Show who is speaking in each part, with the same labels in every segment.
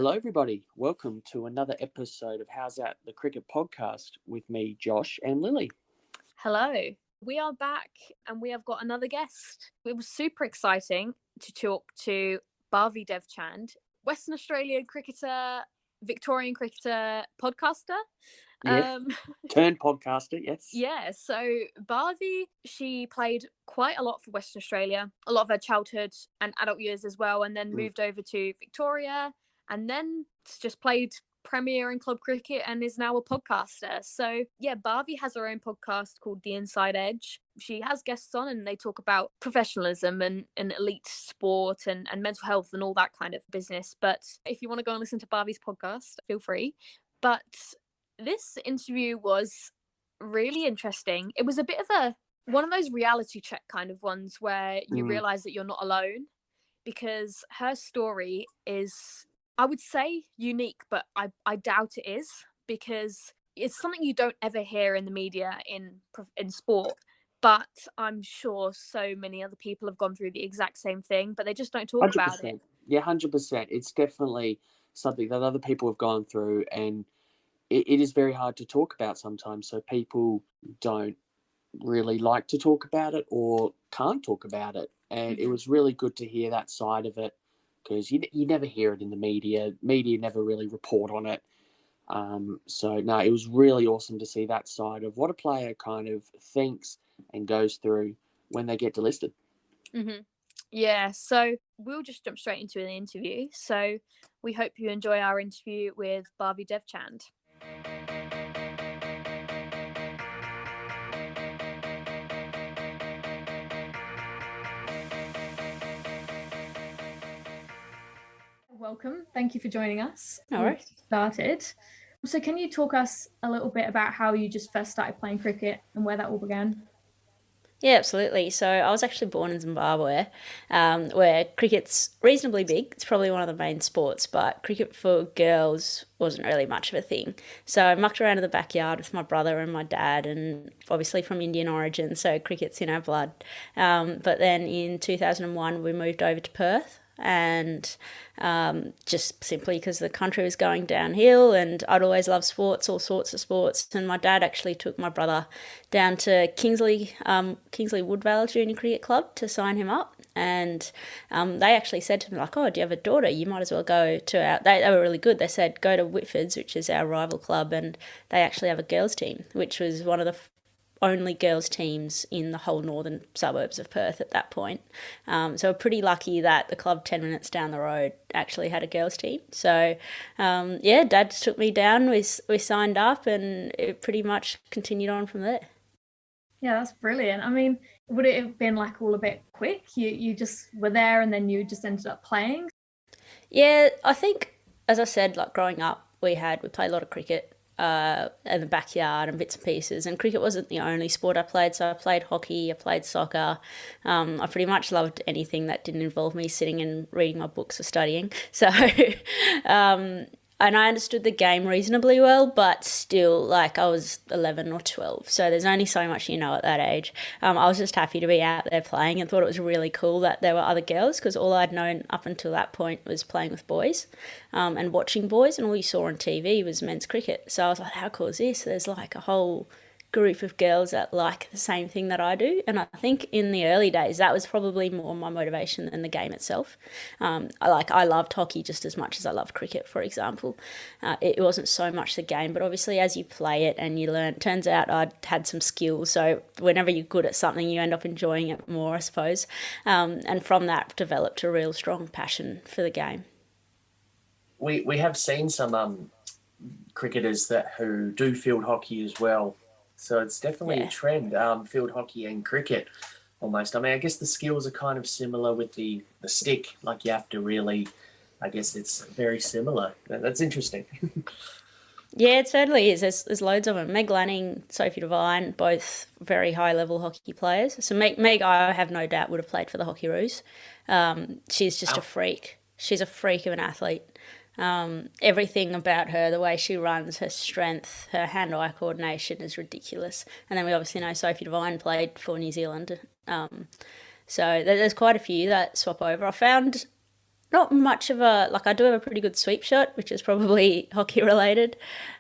Speaker 1: Hello, everybody. Welcome to another episode of How's That, the Cricket Podcast with me, Josh, and Lily.
Speaker 2: Hello. We are back and we have got another guest. It was super exciting to talk to Bhavi Devchand, Western Australian cricketer, Victorian cricketer, podcaster.
Speaker 1: Yes. Turned podcaster, yes.
Speaker 2: Yeah, so Bhavi, she played quite a lot for Western Australia, a lot of her childhood and adult years as well, and then moved over to Victoria and then just played Premier and club cricket and is now a podcaster. So yeah, Bhavi has her own podcast called The Inside Edge. She has guests on and they talk about professionalism and elite sport and mental health and all that kind of business. But if you want to go and listen to Bhavi's podcast, feel free. But this interview was really interesting. It was a bit of one of those reality check kind of ones where you realize that you're not alone, because her story is, I would say, unique, but I doubt it is, because it's something you don't ever hear in the media in sport. But I'm sure so many other people have gone through the exact same thing, but they just don't talk
Speaker 1: 100%.
Speaker 2: about it.
Speaker 1: Yeah, 100%. It's definitely something that other people have gone through, and it is very hard to talk about sometimes. So people don't really like to talk about it or can't talk about it. And it was really good to hear that side of it, because you never hear it in the media. Media never really report on it. So, no, it was really awesome to see that side of what a player kind of thinks and goes through when they get delisted.
Speaker 2: Yeah, so we'll just jump straight into the interview. So we hope you enjoy our interview with Bhavi Devchand. Welcome. Thank you for joining us.
Speaker 3: All right.
Speaker 2: Started. So can you talk us a little bit about how you just first started playing cricket and where that all began?
Speaker 3: Yeah, absolutely. So I was actually born in Zimbabwe, where cricket's reasonably big. It's probably one of the main sports, but cricket for girls wasn't really much of a thing. So I mucked around in the backyard with my brother and my dad, and obviously from Indian origin, so cricket's in our blood. But then in 2001, we moved over to Perth. And just simply because the country was going downhill, and I'd always loved sports, all sorts of sports. And my dad actually took my brother down to Kingsley Woodvale Junior Cricket Club to sign him up. And they actually said to me, like, oh, do you have a daughter? You might as well go to our... They were really good. They said, go to Whitford's, which is our rival club, and they actually have a girls' team, which was one of the only girls' teams in the whole northern suburbs of Perth at that point. So we're pretty lucky that the club 10 minutes down the road actually had a girls' team. So, Dad took me down, we signed up, and it pretty much continued on from there.
Speaker 2: Yeah, that's brilliant. I mean, would it have been like all a bit quick? You just were there and then you just ended up playing?
Speaker 3: Yeah, I think, as I said, like growing up, we played a lot of cricket in the backyard and bits and pieces, and cricket wasn't the only sport I played. So I played hockey, I played soccer. I pretty much loved anything that didn't involve me sitting and reading my books or studying. So and I understood the game reasonably well, but still, like, I was 11 or 12, so there's only so much you know at that age. I was just happy to be out there playing and thought it was really cool that there were other girls, because all I'd known up until that point was playing with boys and watching boys, and all you saw on TV was men's cricket. So I was like, how cool is this? There's like a whole group of girls that like the same thing that I do. And I think in the early days that was probably more my motivation than the game itself. I loved hockey just as much as I loved cricket, for example. It wasn't so much the game, but obviously as you play it and you learn, it turns out I'd had some skills, so whenever you're good at something you end up enjoying it more, I suppose, and from that developed a real strong passion for the game.
Speaker 1: We have seen some cricketers who do field hockey as well. So it's definitely a trend, field hockey and cricket almost. I mean, I guess the skills are kind of similar with the stick. Like you have to really, I guess it's very similar. That's interesting.
Speaker 3: Yeah, it certainly is. There's loads of them. Meg Lanning, Sophie Devine, both very high-level hockey players. So Meg, I have no doubt, would have played for the Hockeyroos. She's just a freak. She's a freak of an athlete. Everything about her, the way she runs, her strength, her hand-eye coordination is ridiculous. And then we obviously know Sophie Devine played for New Zealand. So there's quite a few that swap over. I found not much of a, like, I do have a pretty good sweep shot, which is probably hockey related.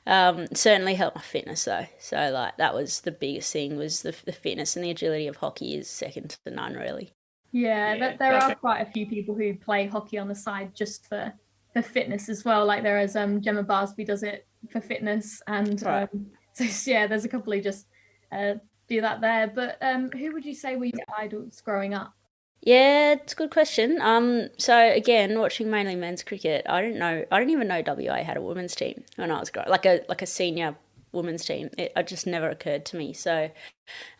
Speaker 3: Certainly helped my fitness though. So like that was the biggest thing, was the fitness, and the agility of hockey is second to none really.
Speaker 4: Yeah, there are quite a few people who play hockey on the side just for fitness as well. Like there is Gemma Barsby does it for fitness, and
Speaker 3: Right.
Speaker 4: so yeah, there's a couple who just do that there. But who would you say were your idols growing up?
Speaker 3: Yeah, it's a good question. So again, watching mainly men's cricket, I didn't even know WA had a women's team when I was growing, like a senior women's team. It just never occurred to me. So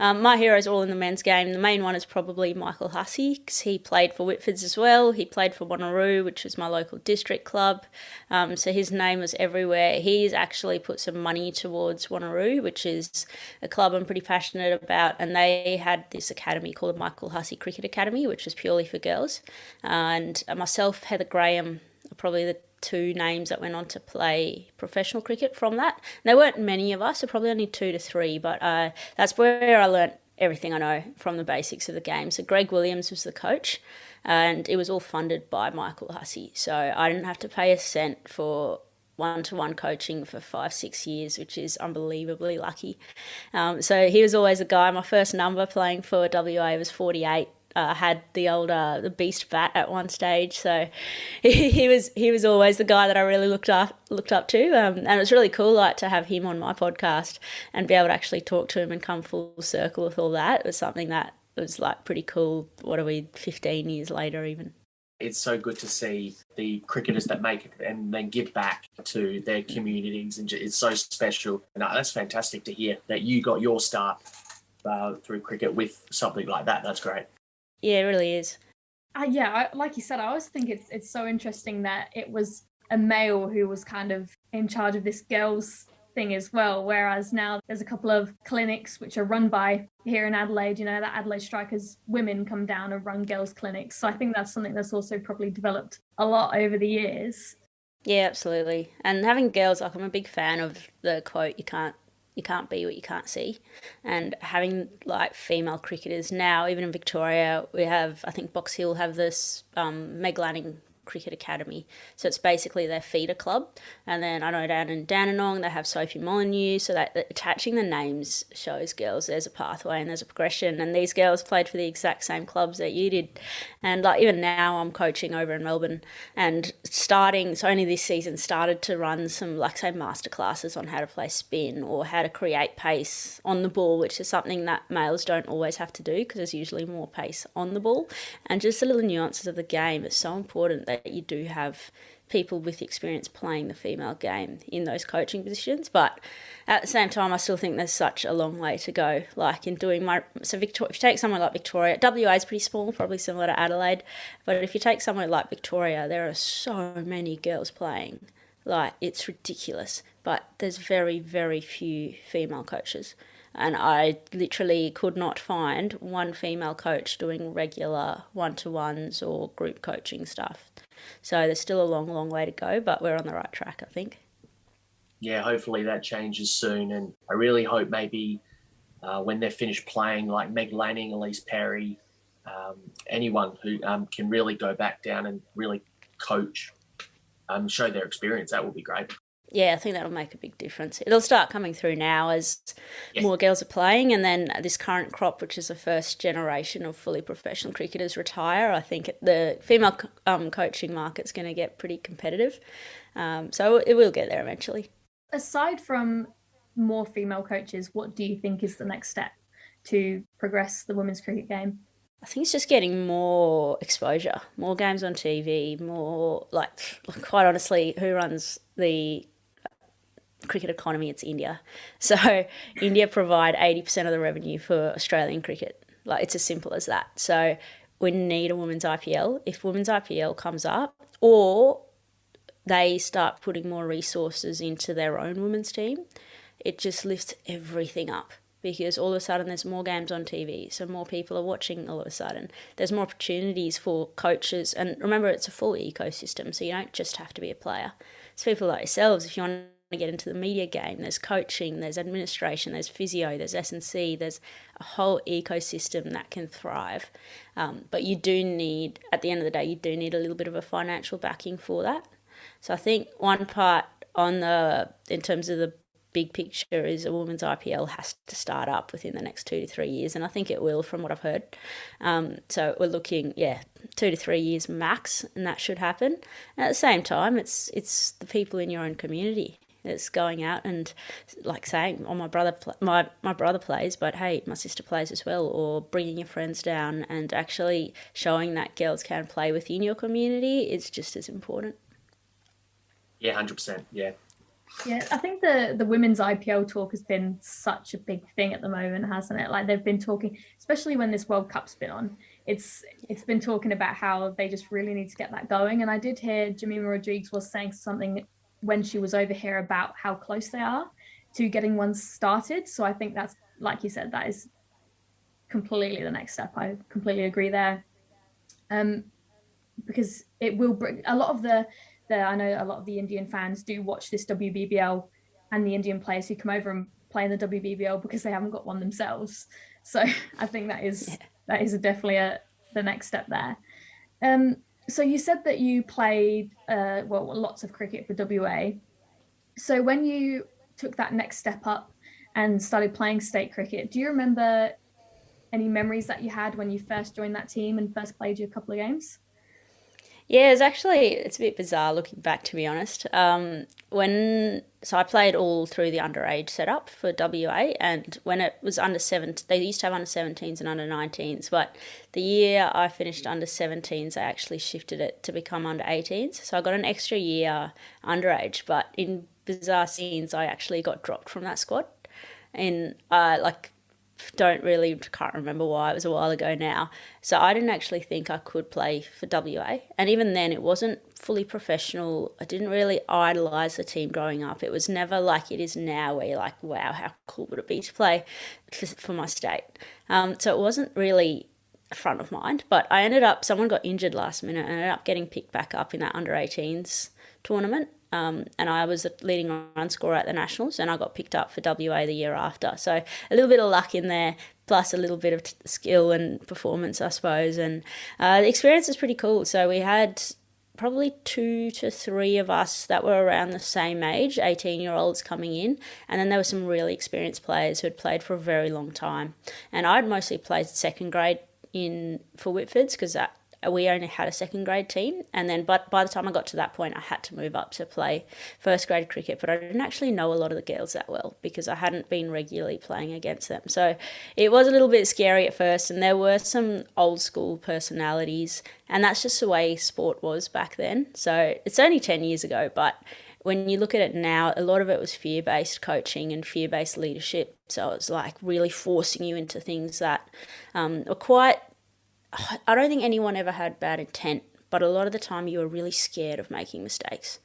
Speaker 3: my heroes are all in the men's game. The main one is probably Michael Hussey, because he played for Whitfords as well. He played for Wanneroo, which was my local district club. So his name was everywhere. He's actually put some money towards Wanneroo, which is a club I'm pretty passionate about. And they had this academy called the Michael Hussey Cricket Academy, which was purely for girls. And myself, Heather Graham, are probably the two names that went on to play professional cricket from that. And there weren't many of us, so probably only 2 to 3, but that's where I learnt everything I know from the basics of the game. So Greg Williams was the coach, and it was all funded by Michael Hussey. So I didn't have to pay a cent for one-to-one coaching for 5-6 years, which is unbelievably lucky. So he was always the guy. My first number playing for WA was 48. Had the old the beast bat at one stage, so he was always the guy that I really looked up to, and it was really cool like to have him on my podcast and be able to actually talk to him and come full circle with all that. It was something that was like pretty cool. What are we, 15 years later even?
Speaker 1: It's so good to see the cricketers that make it and then give back to their communities, and it's so special. And that's fantastic to hear that you got your start through cricket with something like that. That's great.
Speaker 3: Yeah, it really is.
Speaker 4: Like you said, I always think it's so interesting that it was a male who was kind of in charge of this girls thing as well, whereas now there's a couple of clinics which are run by here in Adelaide, that Adelaide Strikers women come down and run girls clinics. So I think that's something that's also probably developed a lot over the years.
Speaker 3: Yeah, absolutely. And having girls, like, I'm a big fan of the quote, you can't be what you can't see. And having like female cricketers now, even in Victoria, we have, I think Box Hill have this Meg Lanning Cricket Academy. So it's basically their feeder club. And then I know down in Dandenong they have Sophie Molyneux. So that attaching the names shows girls there's a pathway and there's a progression. And these girls played for the exact same clubs that you did. And like even now I'm coaching over in Melbourne, and only this season started to run some, like, say, masterclasses on how to play spin or how to create pace on the ball, which is something that males don't always have to do because there's usually more pace on the ball. And just the little nuances of the game is so important that you do have people with experience playing the female game in those coaching positions. But at the same time, I still think there's such a long way to go. Like in doing if you take somewhere like Victoria, WA is pretty small, probably similar to Adelaide, but if you take somewhere like Victoria, there are so many girls playing. Like, it's ridiculous. But there's very, very few female coaches. And I literally could not find one female coach doing regular one-to-ones or group coaching stuff. So there's still a long, long way to go, but we're on the right track, I think.
Speaker 1: Yeah, hopefully that changes soon. And I really hope maybe when they're finished playing, like Meg Lanning, Elise Perry, anyone who can really go back down and really coach, show their experience, that will be great.
Speaker 3: Yeah, I think that'll make a big difference. It'll start coming through now as more girls are playing, and then this current crop, which is the first generation of fully professional cricketers, retire. I think the female coaching market's going to get pretty competitive. So it will get there eventually.
Speaker 4: Aside from more female coaches, what do you think is the next step to progress the women's cricket game?
Speaker 3: I think it's just getting more exposure, more games on TV, more, like quite honestly, who runs the cricket economy? It's India. So India provide 80% of the revenue for Australian cricket. Like, it's as simple as that. So we need a women's IPL. If women's IPL comes up, or they start putting more resources into their own women's team, it just lifts everything up, because all of a sudden there's more games on TV, so more people are watching all of a sudden. There's more opportunities for coaches, and remember, it's a full ecosystem, so you don't just have to be a player. It's people like yourselves. If you want to get into the media game, there's coaching, there's administration, there's physio, there's S&C, there's a whole ecosystem that can thrive. But you do need, at the end of the day, you do need a little bit of a financial backing for that. So I think one part in terms of the big picture is a women's IPL has to start up within the next 2 to 3 years, and I think it will from what I've heard. So we're looking, 2 to 3 years max, and that should happen. And at the same time, it's the people in your own community that's going out and like saying, oh, my brother plays, but hey, my sister plays as well, or bringing your friends down and actually showing that girls can play within your community is just as important.
Speaker 5: Yeah, 100%. Yeah.
Speaker 4: Yeah, I think the women's IPL talk has been such a big thing at the moment, hasn't it? Like they've been talking, especially when this World Cup's been on, it's been talking about how they just really need to get that going. And I did hear Jemima Rodriguez was saying something when she was over here about how close they are to getting one started. So I think that's, like you said, that is completely the next step. I completely agree there. Because it will bring a lot of I know a lot of the Indian fans do watch this WBBL, and the Indian players who come over and play in the WBBL because they haven't got one themselves. So I think that is definitely the next step there. So you said that you played lots of cricket for WA. So when you took that next step up and started playing state cricket, do you remember any memories that you had when you first joined that team and first played your couple of games?
Speaker 3: Yeah, it's a bit bizarre looking back, to be honest. So I played all through the underage setup for WA, and when it was under 7, they used to have under 17s and under 19s, but the year I finished under 17s, I actually shifted it to become under 18s. So I got an extra year underage, but in bizarre scenes, I actually got dropped from that squad. And can't remember why, it was a while ago now. So I didn't actually think I could play for WA. And even then, it wasn't fully professional. I didn't really idolise the team growing up. It was never like it is now where you're like, wow, how cool would it be to play for my state? So it wasn't really front of mind. But someone got injured last minute and ended up getting picked back up in that under 18s tournament. And I was the leading run scorer at the Nationals, and I got picked up for WA the year after. So a little bit of luck in there, plus a little bit of skill and performance, I suppose. And the experience is pretty cool. So we had probably 2 to 3 of us that were around the same age, 18-year-olds coming in. And then there were some really experienced players who had played for a very long time. And I'd mostly played second grade for Whitfords because we only had a second grade team, and then by the time I got to that point I had to move up to play first grade cricket, but I didn't actually know a lot of the girls that well because I hadn't been regularly playing against them. So it was a little bit scary at first, and there were some old school personalities, and that's just the way sport was back then. So it's only 10 years ago, but when you look at it now, a lot of it was fear-based coaching and fear-based leadership. So it was like really forcing you into things that were quite, I don't think anyone ever had bad intent, but a lot of the time you were really scared of making mistakes.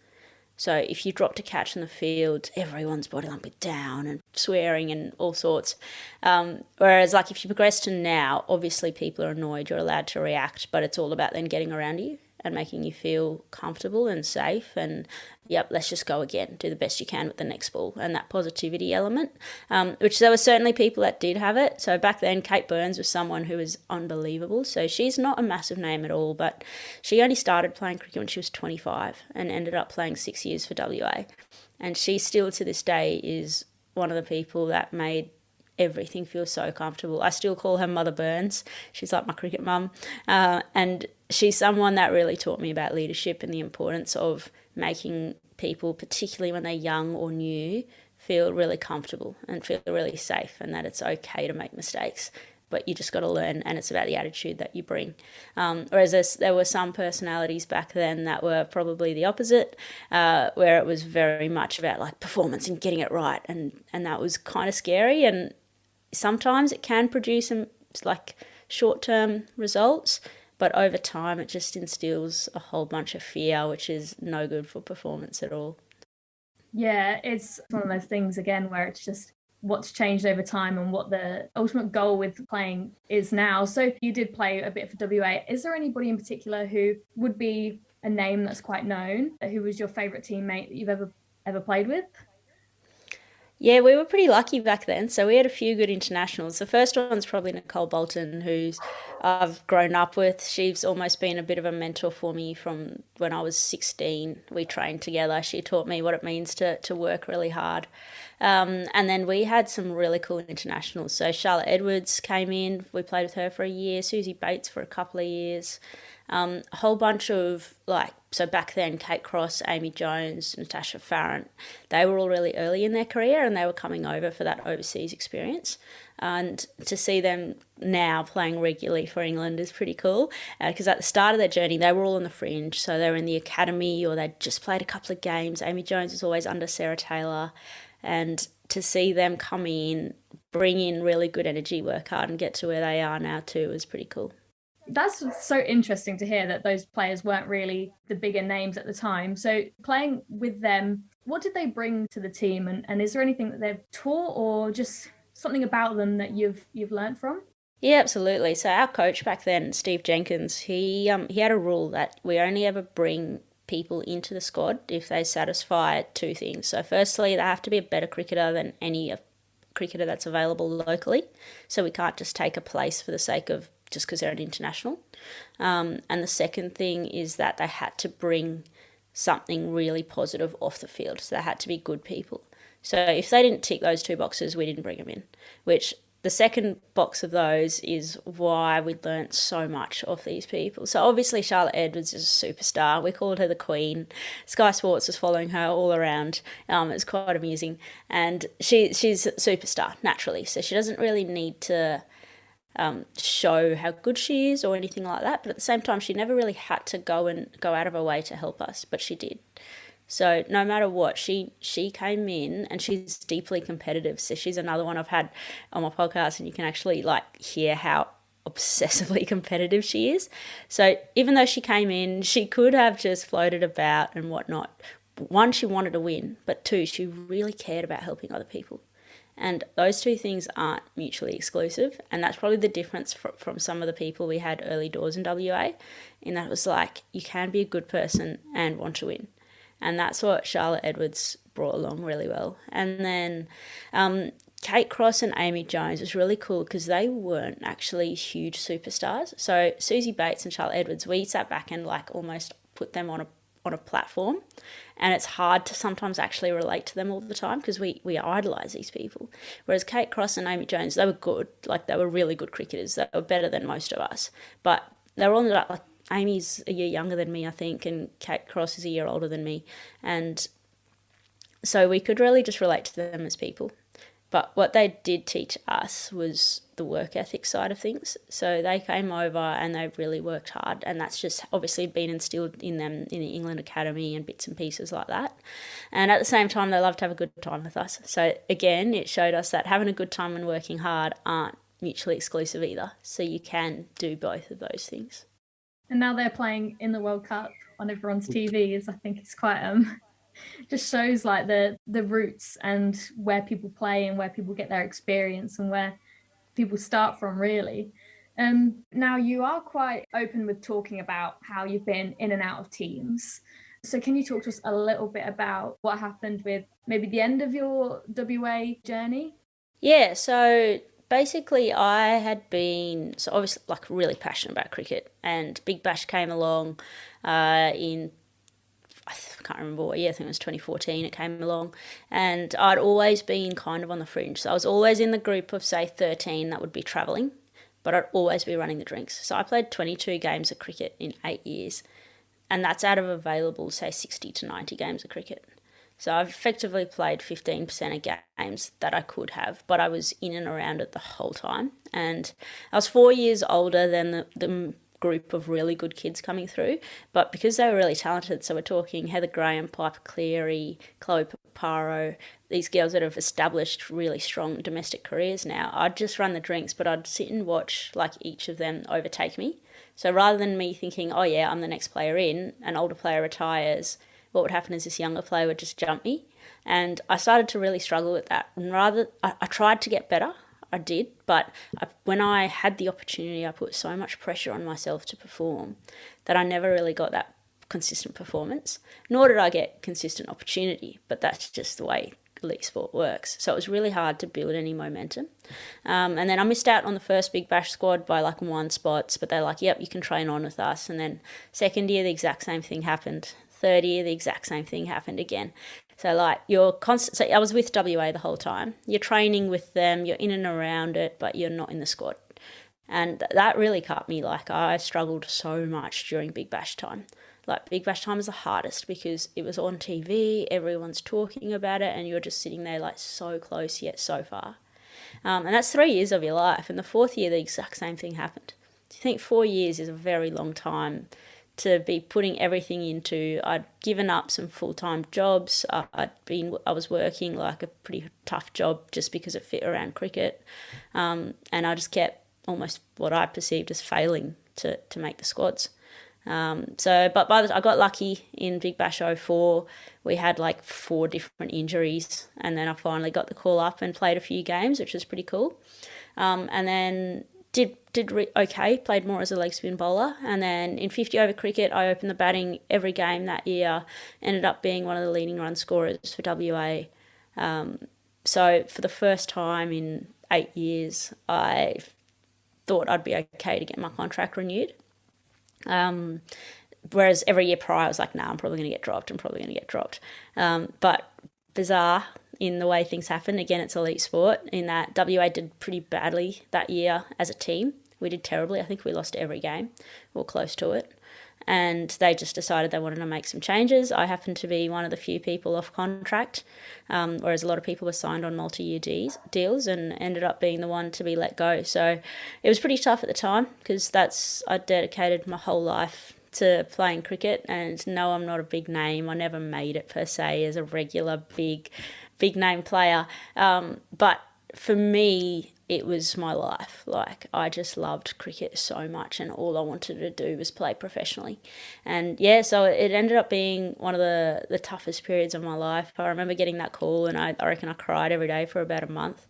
Speaker 3: So if you dropped a catch in the field, everyone's body language down and swearing and all sorts. Whereas like if you progress to now, obviously people are annoyed, you're allowed to react, but it's all about then getting around you and making you feel comfortable and safe and, yep, let's just go again, do the best you can with the next ball, and that positivity element, which there were certainly people that did have it. So back then, Kate Burns was someone who was unbelievable. So she's not a massive name at all, but she only started playing cricket when she was 25 and ended up playing 6 years for WA. And she still to this day is one of the people that made everything feels so comfortable. I still call her Mother Burns. She's like my cricket mum. And she's someone that really taught me about leadership and the importance of making people, particularly when they're young or new, feel really comfortable and feel really safe, and that it's okay to make mistakes. But you just got to learn, and it's about the attitude that you bring. Whereas there were some personalities back then that were probably the opposite, where it was very much about like performance and getting it right, and that was kind of scary. And sometimes it can produce some like short-term results, but over time it just instills a whole bunch of fear, which is no good for performance at all.
Speaker 4: Yeah, it's one of those things again where it's just what's changed over time and what the ultimate goal with playing is now. So you did play a bit for WA. Is there anybody in particular who would be a name that's quite known? Who was your favourite teammate that you've ever played with?
Speaker 3: Yeah, we were pretty lucky back then. So we had a few good internationals. The first one's probably Nicole Bolton, who's I've grown up with. She's almost been a bit of a mentor for me from when I was 16. We trained together. She taught me what it means to work really hard. And then we had some really cool internationals. So Charlotte Edwards came in. We played with her for a year. Susie Bates for a couple of years. A whole bunch of so back then, Kate Cross, Amy Jones, Natasha Farrant, they were all really early in their career and they were coming over for that overseas experience. And to see them now playing regularly for England is pretty cool, because at the start of their journey, they were all on the fringe. So they were in the academy or they'd just played a couple of games. Amy Jones was always under Sarah Taylor. And to see them come in, bring in really good energy, work hard and get to where they are now too is pretty cool.
Speaker 4: That's so interesting to hear that those players weren't really the bigger names at the time. So playing with them, what did they bring to the team? And is there anything that they've taught or just something about them that you've learned from?
Speaker 3: Yeah, absolutely. So our coach back then, Steve Jenkins, he had a rule that we only ever bring people into the squad if they satisfy two things. So firstly, they have to be a better cricketer than any cricketer that's available locally. So we can't just take a place for the sake of just because they're an international. And the second thing is that they had to bring something really positive off the field. So they had to be good people. So if they didn't tick those two boxes, we didn't bring them in, which the second box of those is why we learnt so much of these people. So obviously Charlotte Edwards is a superstar. We called her the Queen. Sky Sports was following her all around. It was quite amusing. And she's a superstar, naturally. So she doesn't really need to show how good she is or anything like that, but at the same time she never really had to go out of her way to help us, but she did. So no matter what, she came in, and she's deeply competitive. So she's another one I've had on my podcast, and you can actually hear how obsessively competitive she is. So even though she came in, she could have just floated about and whatnot. One, she wanted to win, but two, she really cared about helping other people. And those two things aren't mutually exclusive. And that's probably the difference from some of the people we had early doors in WA, in that it was you can be a good person and want to win. And that's what Charlotte Edwards brought along really well. And then Kate Cross and Amy Jones was really cool because they weren't actually huge superstars. So Susie Bates and Charlotte Edwards, we sat back and almost put them on a platform, and it's hard to sometimes actually relate to them all the time because we idolise these people. Whereas Kate Cross and Amy Jones, they were good, they were really good cricketers. They were better than most of us, but they were all Amy's a year younger than me, I think, and Kate Cross is a year older than me, and so we could really just relate to them as people. But what they did teach us was the work ethic side of things. So they came over and they really worked hard, and that's just obviously been instilled in them in the England Academy and bits and pieces like that. And at the same time, they love to have a good time with us. So again, it showed us that having a good time and working hard aren't mutually exclusive either. So you can do both of those things.
Speaker 4: And now they're playing in the World Cup on everyone's TV, I think it's quite just shows the roots and where people play and where people get their experience and where people start from, really. Now you are quite open with talking about how you've been in and out of teams. So can you talk to us a little bit about what happened with maybe the end of your WA journey?
Speaker 3: Yeah, so basically I had been obviously really passionate about cricket, and Big Bash came along in, I can't remember what year, I think it was 2014 it came along, and I'd always been kind of on the fringe. So I was always in the group of, say, 13 that would be travelling, but I'd always be running the drinks. So I played 22 games of cricket in 8 years, and that's out of available, say, 60 to 90 games of cricket. So I've effectively played 15% of games that I could have, but I was in and around it the whole time. And I was 4 years older than the group of really good kids coming through, but because they were really talented, so we're talking Heather Graham, Piper Cleary, Chloe Paparo, these girls that have established really strong domestic careers now, I'd just run the drinks, but I'd sit and watch each of them overtake me. So rather than me thinking, oh yeah, I'm the next player in, an older player retires, what would happen is this younger player would just jump me. And I started to really struggle with that. And I tried to get better, I did, but when I had the opportunity, I put so much pressure on myself to perform that I never really got that consistent performance, nor did I get consistent opportunity, but that's just the way elite sport works. So it was really hard to build any momentum. And then I missed out on the first Big Bash squad by like 1 spot, but they're like, yep, you can train on with us. And then second year, the exact same thing happened. Third year, the exact same thing happened again. So like you're constant. So I was with WA the whole time. You're training with them. You're in and around it, but you're not in the squad. And that really cut me. Like I struggled so much during Big Bash time. Like Big Bash time was the hardest because it was on TV. Everyone's talking about it, and you're just sitting there like so close yet so far. And that's 3 years of your life. And the fourth year, the exact same thing happened. Do you think 4 years is a very long time to be putting everything into? I'd given up some full-time jobs. I was working like a pretty tough job just because it fit around cricket. And I just kept almost what I perceived as failing to make the squads. But I got lucky in Big Bash 04. We had like 4 different injuries, and then I finally got the call up and played a few games, which was pretty cool. And then did okay, played more as a leg spin bowler. And then in 50 over cricket, I opened the batting every game that year, ended up being one of the leading run scorers for WA. So for the first time in 8 years, I thought I'd be okay to get my contract renewed. Whereas every year prior I was like, nah, I'm probably going to get dropped. But bizarre in the way things happen. Again, it's elite sport in that WA did pretty badly that year as a team. We did terribly. I think we lost every game or close to it. And they just decided they wanted to make some changes. I happened to be one of the few people off contract, whereas a lot of people were signed on multi-year deals and ended up being the one to be let go. So it was pretty tough at the time because I dedicated my whole life to playing cricket. And no, I'm not a big name. I never made it per se as a regular big name player. But for me, it was my life. Like, I just loved cricket so much, and all I wanted to do was play professionally. And yeah, so it ended up being one of the toughest periods of my life. I remember getting that call, and I reckon I cried every day for about a month.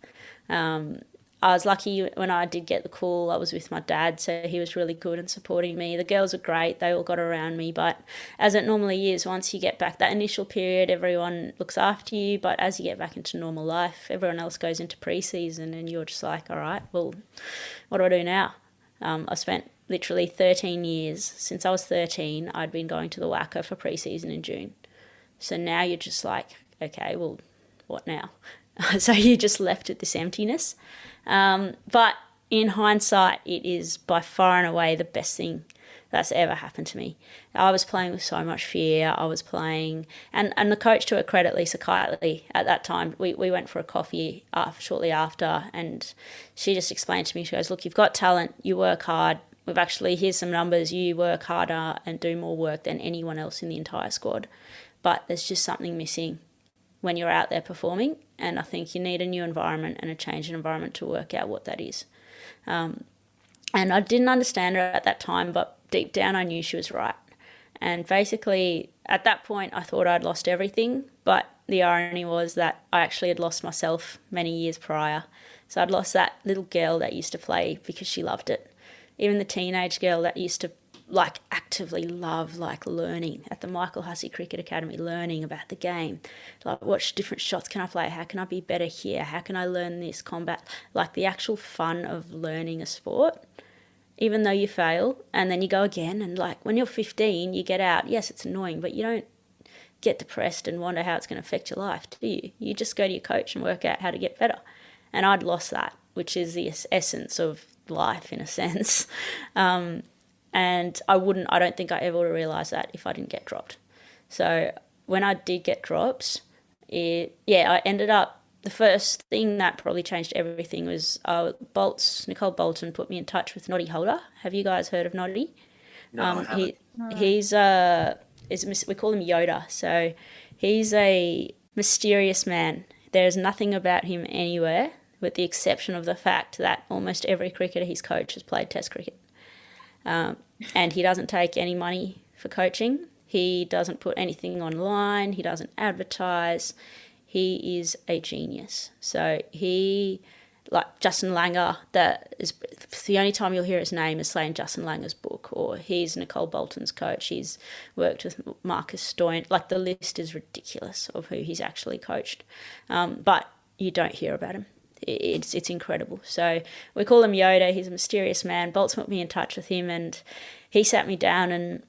Speaker 3: I was lucky when I did get the call. I was with my dad, so he was really good and supporting me. The girls were great. They all got around me. But as it normally is, once you get back that initial period, everyone looks after you. But as you get back into normal life, everyone else goes into pre-season, and you're just like, all right, well, what do I do now? I spent literally 13 years. Since I was 13, I'd been going to the WACA for pre-season in June. So now you're just like, okay, well, what now? So you're just left with this emptiness. But in hindsight, it is by far and away the best thing that's ever happened to me. I was playing with so much fear. I was playing, and the coach, to her credit, Lisa Kitely, at that time, we went for a coffee shortly after, and she just explained to me, she goes, look, you've got talent, you work hard. Here's some numbers, you work harder and do more work than anyone else in the entire squad. But there's just something missing when you're out there performing, and I think you need a new environment and a change in environment to work out what that is. And I didn't understand her at that time, but deep down I knew she was right. And basically at that point I thought I'd lost everything, but the irony was that I actually had lost myself many years prior. So I'd lost that little girl that used to play because she loved it. Even the teenage girl that used to actively love learning at the Michael Hussey Cricket Academy, learning about the game, what different shots can I play, how can I be better here, how can I learn this combat, the actual fun of learning a sport, even though you fail and then you go again. And when you're 15, you get out, yes, it's annoying, but you don't get depressed and wonder how it's going to affect your life, do you? You just go to your coach and work out how to get better. And I'd lost that, which is the essence of life in a sense. And I don't think I ever would have realised that if I didn't get dropped. So when I did get dropped, I ended up, the first thing that probably changed everything was Nicole Bolton put me in touch with Noddy Holder. Have you guys heard of Noddy?
Speaker 5: No, I haven't.
Speaker 3: He's we call him Yoda. So he's a mysterious man. There's nothing about him anywhere, with the exception of the fact that almost every cricketer he's coached has played Test cricket. And he doesn't take any money for coaching. He doesn't put anything online. He doesn't advertise. He is a genius. So he, like Justin Langer, the only time you'll hear his name is saying Justin Langer's book or he's Nicole Bolton's coach. He's worked with Marcus Stoyne. Like, the list is ridiculous of who he's actually coached. But you don't hear about him. It's incredible. So we call him Yoda. He's a mysterious man. Bolt's put me in touch with him, and he sat me down and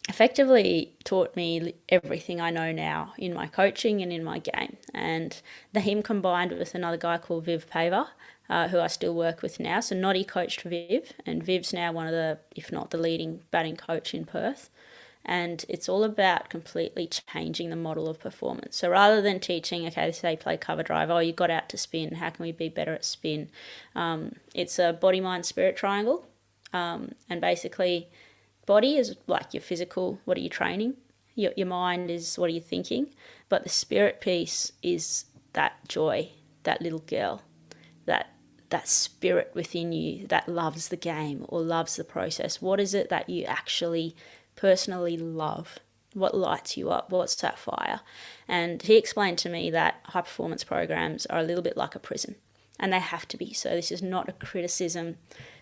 Speaker 3: effectively taught me everything I know now in my coaching and in my game. And him combined with another guy called Viv Paver, who I still work with now. So Noddy coached Viv, and Viv's now one of the, if not the leading batting coach in Perth. And it's all about completely changing the model of performance. So rather than teaching, okay, say play cover drive, oh, you got out to spin, how can we be better at spin? It's a body, mind, spirit triangle. And basically, body is like your physical, what are you training? Your mind is what are you thinking? But the spirit piece is that joy, that little girl, that spirit within you that loves the game or loves the process. What is it that you actually personally love? What lights you up? What's that fire? And he explained to me that high performance programs are a little bit like a prison, and they have to be. So this is not a criticism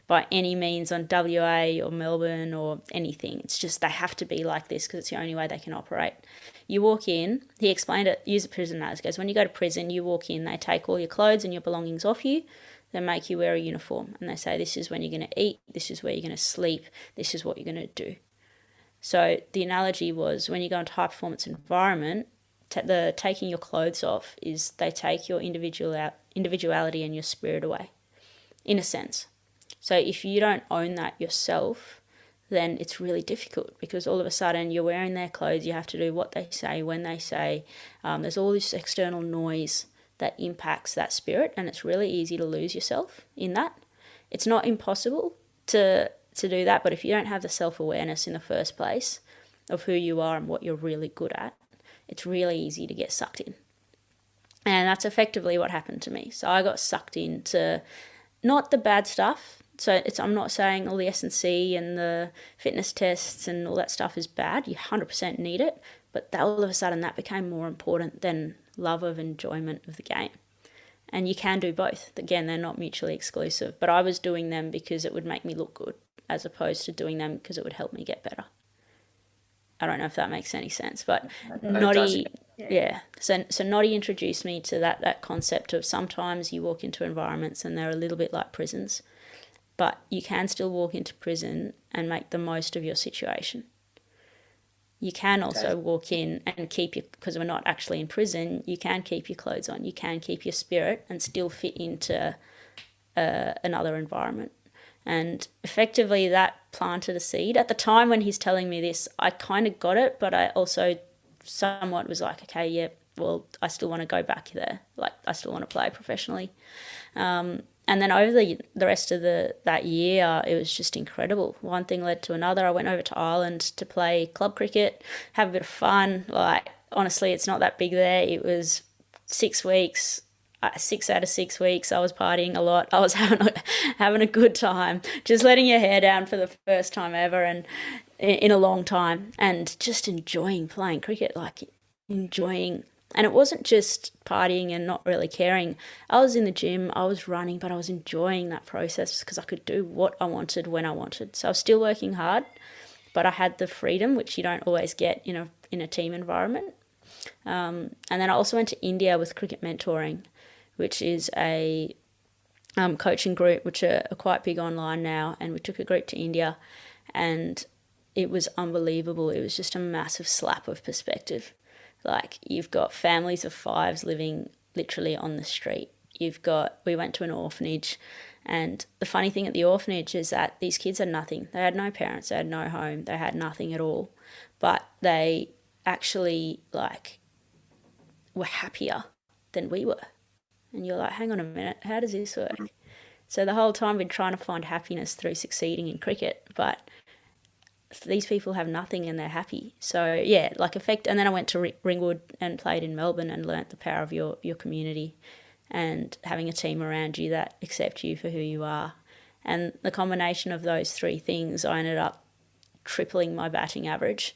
Speaker 3: by any means on WA or Melbourne or anything. It's just they have to be like this because it's the only way they can operate. You walk in, he explained it, use a prison analogy. He goes, when you go to prison, you walk in, they take all your clothes and your belongings off you, they make you wear a uniform, and they say, this is when you're going to eat, this is where you're going to sleep, this is what you're going to do. So the analogy was when you go into a high performance environment, the taking your clothes off is they take your individuality and your spirit away, in a sense. So if you don't own that yourself, then it's really difficult because all of a sudden you're wearing their clothes, you have to do what they say, when they say. There's all this external noise that impacts that spirit, and it's really easy to lose yourself in that. It's not impossible to do that, but if you don't have the self-awareness in the first place of who you are and what you're really good at, it's really easy to get sucked in. And that's effectively what happened to me. So I got sucked into not the bad stuff. So I'm not saying all the S&C and the fitness tests and all that stuff is bad. You 100% need it. But all of a sudden that became more important than love of enjoyment of the game. And you can do both. Again, they're not mutually exclusive. But I was doing them because it would make me look good as opposed to doing them because it would help me get better. I don't know if that makes any sense, but Noddy, yeah. So Noddy introduced me to that concept of sometimes you walk into environments and they're a little bit like prisons, but you can still walk into prison and make the most of your situation. You can also walk in and keep your, because we're not actually in prison, you can keep your clothes on, you can keep your spirit and still fit into another environment. And effectively that planted a seed. At the time when he's telling me this, I kind of got it, but I also somewhat was like, okay, yeah, well, I still want to go back there. Like, I still want to play professionally. And then over the rest of that year, it was just incredible. One thing led to another. I went over to Ireland to play club cricket, have a bit of fun. Like, honestly, it's not that big there. It was 6 weeks. 6 out of 6 weeks, I was partying a lot. I was having a good time, just letting your hair down for the first time ever and in a long time, and just enjoying playing cricket, like enjoying. And it wasn't just partying and not really caring. I was in the gym, I was running, but I was enjoying that process because I could do what I wanted when I wanted. So I was still working hard, but I had the freedom, which you don't always get in a team environment. And then I also went to India with cricket mentoring, which is a coaching group, which are quite big online now. And we took a group to India, and it was unbelievable. It was just a massive slap of perspective. Like, you've got families of fives living literally on the street. We went to an orphanage, and the funny thing at the orphanage is that these kids had nothing. They had no parents, they had no home, they had nothing at all. But they actually, were happier than we were. And you're like, hang on a minute, how does this work? So the whole time I've been trying to find happiness through succeeding in cricket, but these people have nothing and they're happy. So yeah, and then I went to Ringwood and played in Melbourne and learnt the power of your community and having a team around you that accept you for who you are. And the combination of those three things, I ended up tripling my batting average.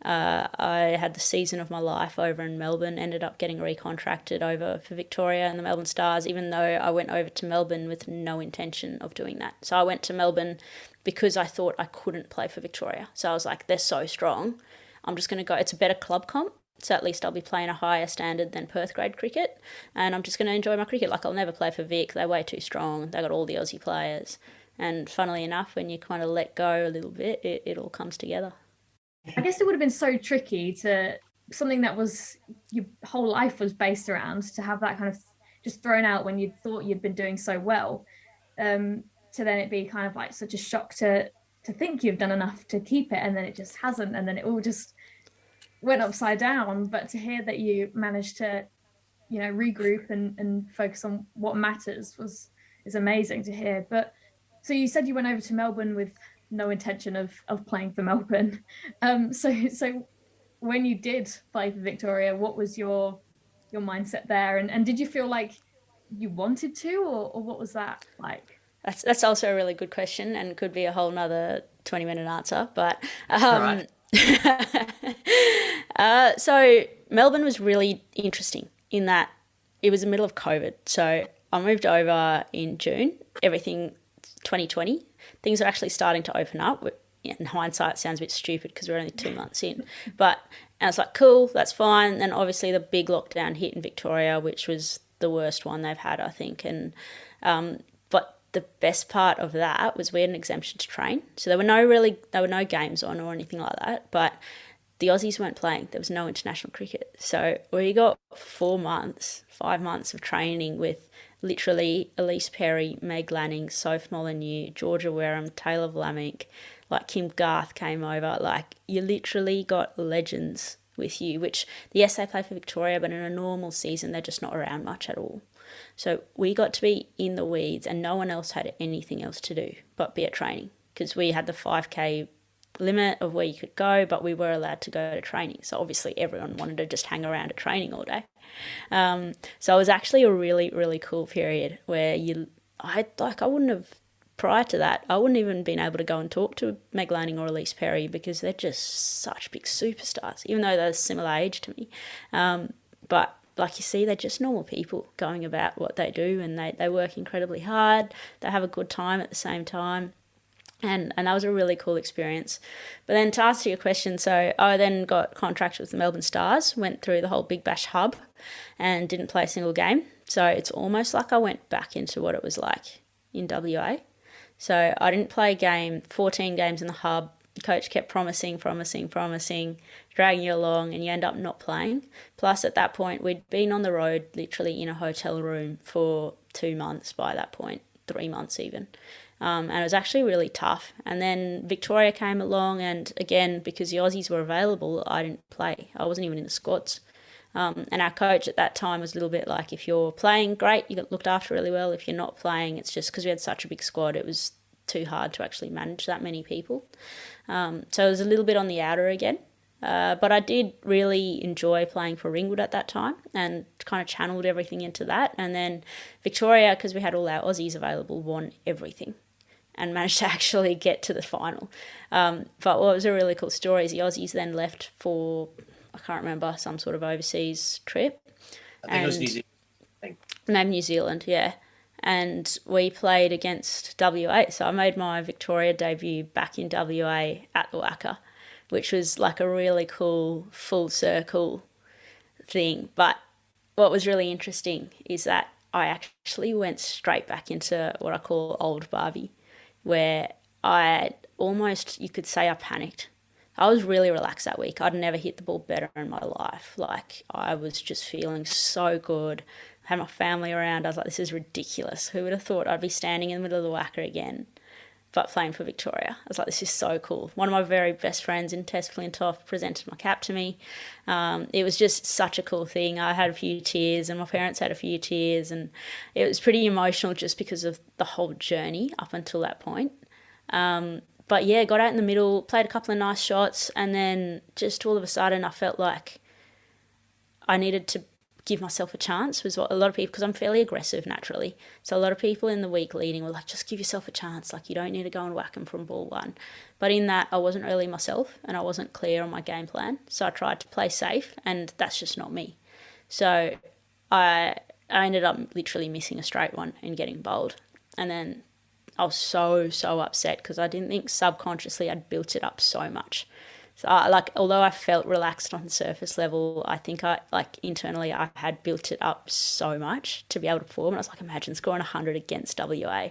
Speaker 3: I had the season of my life over in Melbourne, ended up getting recontracted over for Victoria and the Melbourne Stars, even though I went over to Melbourne with no intention of doing that. So I went to Melbourne because I thought I couldn't play for Victoria. So I was like, they're so strong. I'm just going to go. It's a better club comp. So at least I'll be playing a higher standard than Perth grade cricket. And I'm just going to enjoy my cricket. Like, I'll never play for Vic. They're way too strong. They got all the Aussie players. And funnily enough, when you kind of let go a little bit, it all comes together.
Speaker 4: I guess it would have been so tricky to something that was your whole life was based around, to have that kind of just thrown out when you thought you'd been doing so well, to then it be kind of like such a shock to think you've done enough to keep it, and then it just hasn't, and then it all just went upside down. But to hear that you managed to, regroup and focus on what matters is amazing to hear. But so you said you went over to Melbourne with no intention of playing for Melbourne. So when you did play for Victoria, what was your mindset there? And did you feel like you wanted to, or what was that like?
Speaker 3: That's also a really good question, and could be a whole nother 20-minute answer. But
Speaker 5: Right.
Speaker 3: so Melbourne was really interesting in that it was the middle of COVID. So I moved over in June. Everything 2020, things are actually starting to open up. In hindsight, it sounds a bit stupid because we're only 2 months in. And I was like, cool, that's fine. Then obviously the big lockdown hit in Victoria, which was the worst one they've had, I think. And but the best part of that was we had an exemption to train. So there were no games on or anything like that. But the Aussies weren't playing. There was no international cricket. So we got 5 months of training with literally Elise Perry, Meg Lanning, Soph Molyneux, Georgia Wareham, Taylor Vlamick, like Kim Garth came over. Like, you literally got legends with you, which, yes, they play for Victoria, but in a normal season, they're just not around much at all. So we got to be in the weeds, and no one else had anything else to do but be at training, because we had the 5K limit of where you could go, but we were allowed to go to training. So obviously everyone wanted to just hang around at training all day. So it was actually a really, really cool period where prior to that, I wouldn't even been able to go and talk to Meg Lanning or Elise Perry, because they're just such big superstars, even though they're similar age to me. But like you see, they're just normal people going about what they do, and they work incredibly hard. They have a good time at the same time. And that was a really cool experience. But then to answer your question, so I then got contracted with the Melbourne Stars, went through the whole Big Bash hub and didn't play a single game. So it's almost like I went back into what it was like in WA. So I didn't play a game, 14 games in the hub. The coach kept promising, dragging you along, and you end up not playing. Plus, at that point, we'd been on the road literally in a hotel room for 2 months by that point, 3 months even. And it was actually really tough. And then Victoria came along, and again, because the Aussies were available, I didn't play. I wasn't even in the squads. And our coach at that time was a little bit like, if you're playing, great, you got looked after really well. If you're not playing, it's just because we had such a big squad, it was too hard to actually manage that many people. So it was a little bit on the outer again. But I did really enjoy playing for Ringwood at that time, and kind of channeled everything into that. And then Victoria, because we had all our Aussies available, won everything and managed to actually get to the final. But what was a really cool story is the Aussies then left for, I can't remember, some sort of overseas trip.
Speaker 5: I think it was New Zealand.
Speaker 3: Maybe New Zealand, yeah. And we played against WA. So I made my Victoria debut back in WA at the Wacker, which was like a really cool full circle thing. But what was really interesting is that I actually went straight back into what I call old Barbie, where I almost, you could say I panicked. I was really relaxed that week. I'd never hit the ball better in my life. Like, I was just feeling so good. I had my family around. I was like, this is ridiculous. Who would have thought I'd be standing in the middle of the Wacker again, but playing for Victoria? I was like, this is so cool. One of my very best friends in Tess Flintoff presented my cap to me. It was just such a cool thing. I had a few tears, and my parents had a few tears, and it was pretty emotional just because of the whole journey up until that point. But yeah, got out in the middle, played a couple of nice shots, and then just all of a sudden I felt like I needed to give myself a chance was what a lot of people, because I'm fairly aggressive naturally. So a lot of people in the week leading were like, just give yourself a chance. Like, you don't need to go and whack them from ball one. But in that, I wasn't really myself and I wasn't clear on my game plan. So I tried to play safe, and that's just not me. So I ended up literally missing a straight one and getting bowled. And then I was so upset because I didn't think subconsciously I'd built it up so much. So although I felt relaxed on the surface level, I think internally I had built it up so much to be able to perform. And I was like, imagine scoring 100 against WA.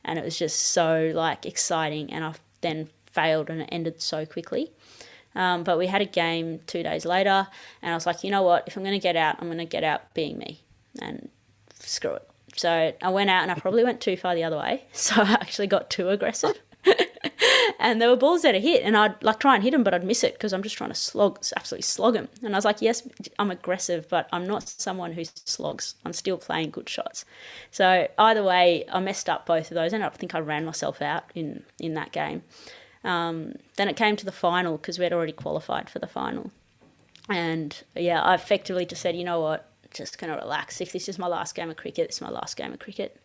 Speaker 3: And it was just so exciting. And I then failed and it ended so quickly. But we had a game 2 days later and I was like, you know what, if I'm going to get out, I'm going to get out being me and screw it. So I went out and I probably went too far the other way. So I actually got too aggressive. And there were balls that I hit and I'd try and hit them, but I'd miss it because I'm just trying to absolutely slog them. And I was like, yes, I'm aggressive, but I'm not someone who slogs. I'm still playing good shots. So either way, I messed up both of those. And I think I ran myself out in that game. Then it came to the final because we had already qualified for the final. And yeah, I effectively just said, you know what, just going to relax. If this is my last game of cricket, it's my last game of cricket.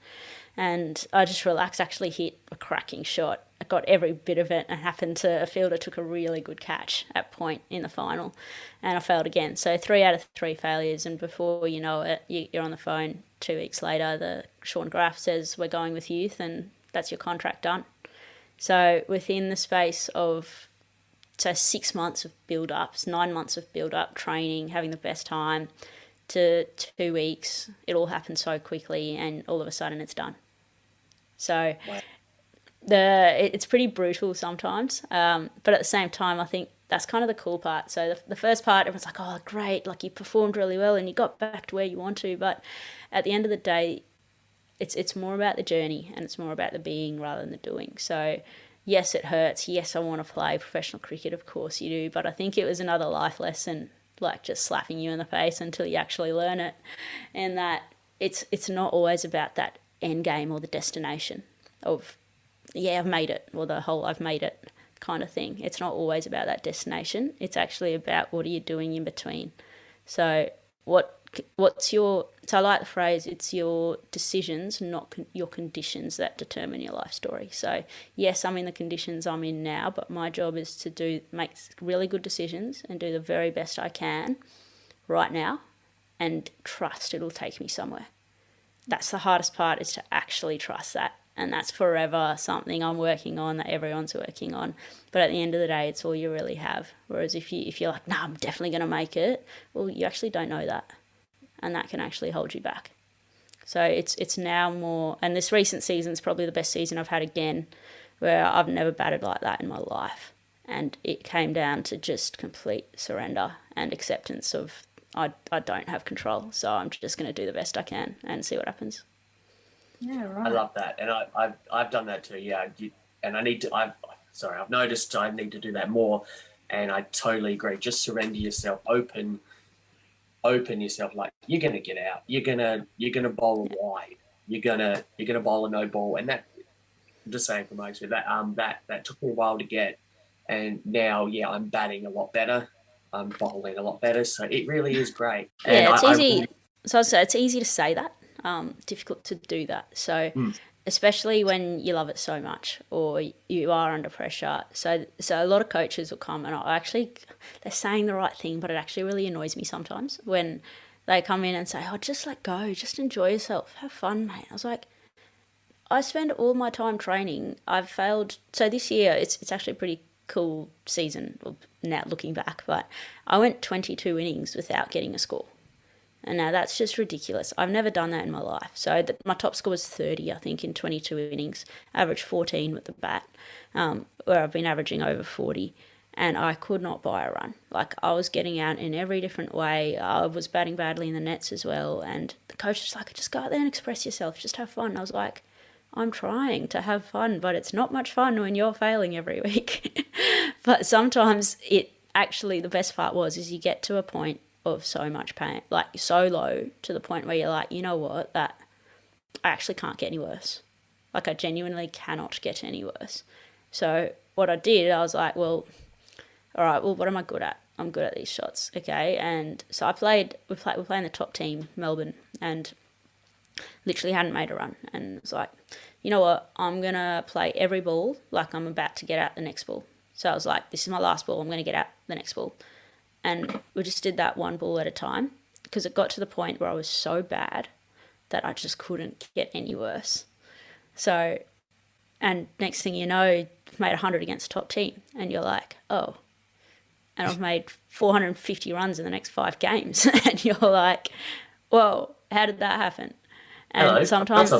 Speaker 3: And I just relaxed, actually hit a cracking shot. I got every bit of it and happened to, a fielder took a really good catch at point in the final and I failed again. So 3 out of 3 failures, and before you know it, you're on the phone 2 weeks later, the Sean Graff says, we're going with youth and that's your contract done. So within the space of 6 months of build-ups, 9 months of build-up, training, having the best time, to 2 weeks, it all happened so quickly and all of a sudden it's done. So it's pretty brutal sometimes, but at the same time I think that's kind of the cool part. So the first part, everyone's like, oh great, like you performed really well and you got back to where you want to, but at the end of the day it's more about the journey and it's more about the being rather than the doing. So yes, it hurts, yes, I want to play professional cricket, of course you do, but I think it was another life lesson, like just slapping you in the face until you actually learn it, and that it's not always about that end game or the destination of, yeah, I've made it, or the whole I've made it kind of thing. It's not always about that destination. It's actually about what are you doing in between. So so I like the phrase, it's your decisions, not your conditions that determine your life story. So yes, I'm in the conditions I'm in now, but my job is to make really good decisions and do the very best I can right now and trust it'll take me somewhere. That's the hardest part, is to actually trust that. And that's forever something I'm working on, that everyone's working on. But at the end of the day, it's all you really have. Whereas if you're like, no, I'm definitely going to make it, well, you actually don't know that. And that can actually hold you back. So it's now more, and this recent season is probably the best season I've had again, where I've never batted like that in my life. And it came down to just complete surrender and acceptance of I don't have control, so I'm just going to do the best I can and see what happens.
Speaker 4: Yeah, right.
Speaker 5: I love that, and I've done that too. Yeah, and I need to. I've noticed I need to do that more, and I totally agree. Just surrender yourself, open yourself. Like, you're gonna get out. You're gonna bowl a wide. You're gonna bowl a no ball, and that, I'm just saying from my experience, that took me a while to get, and now I'm batting a lot better. I'm bowling a lot better, so it really is great.
Speaker 3: Yeah,
Speaker 5: and
Speaker 3: it's easy. So I'd say it's easy to say that. Difficult to do that. So especially when you love it so much or you are under pressure. So a lot of coaches will come and they're saying the right thing, but it actually really annoys me sometimes when they come in and say, oh, just let go, just enjoy yourself, have fun, mate. I was like, I spend all my time training. I've failed. So this year it's actually a pretty cool season now looking back, but I went 22 innings without getting a score. And now that's just ridiculous. I've never done that in my life. So my top score was 30, I think, in 22 innings, averaged 14 with the bat, where I've been averaging over 40. And I could not buy a run. Like, I was getting out in every different way. I was batting badly in the nets as well. And the coach was like, just go out there and express yourself. Just have fun. I was like, I'm trying to have fun, but it's not much fun when you're failing every week. But sometimes the best part is you get to a point of so much pain, like so low to the point where you're like, you know what, that I actually can't get any worse. Like, I genuinely cannot get any worse. So what I did, I was like, well, all right, well, what am I good at? I'm good at these shots, okay? And so we're playing the top team, Melbourne, and literally hadn't made a run. And it was like, you know what, I'm going to play every ball like I'm about to get out the next ball. So I was like, this is my last ball, I'm going to get out the next ball. And we just did that one ball at a time, because it got to the point where I was so bad that I just couldn't get any worse. So, and next thing you know, I've made 100 against the top team, and you're like, oh. And I've made 450 runs in the next 5 games. And you're like, whoa, how did that happen? And sometimes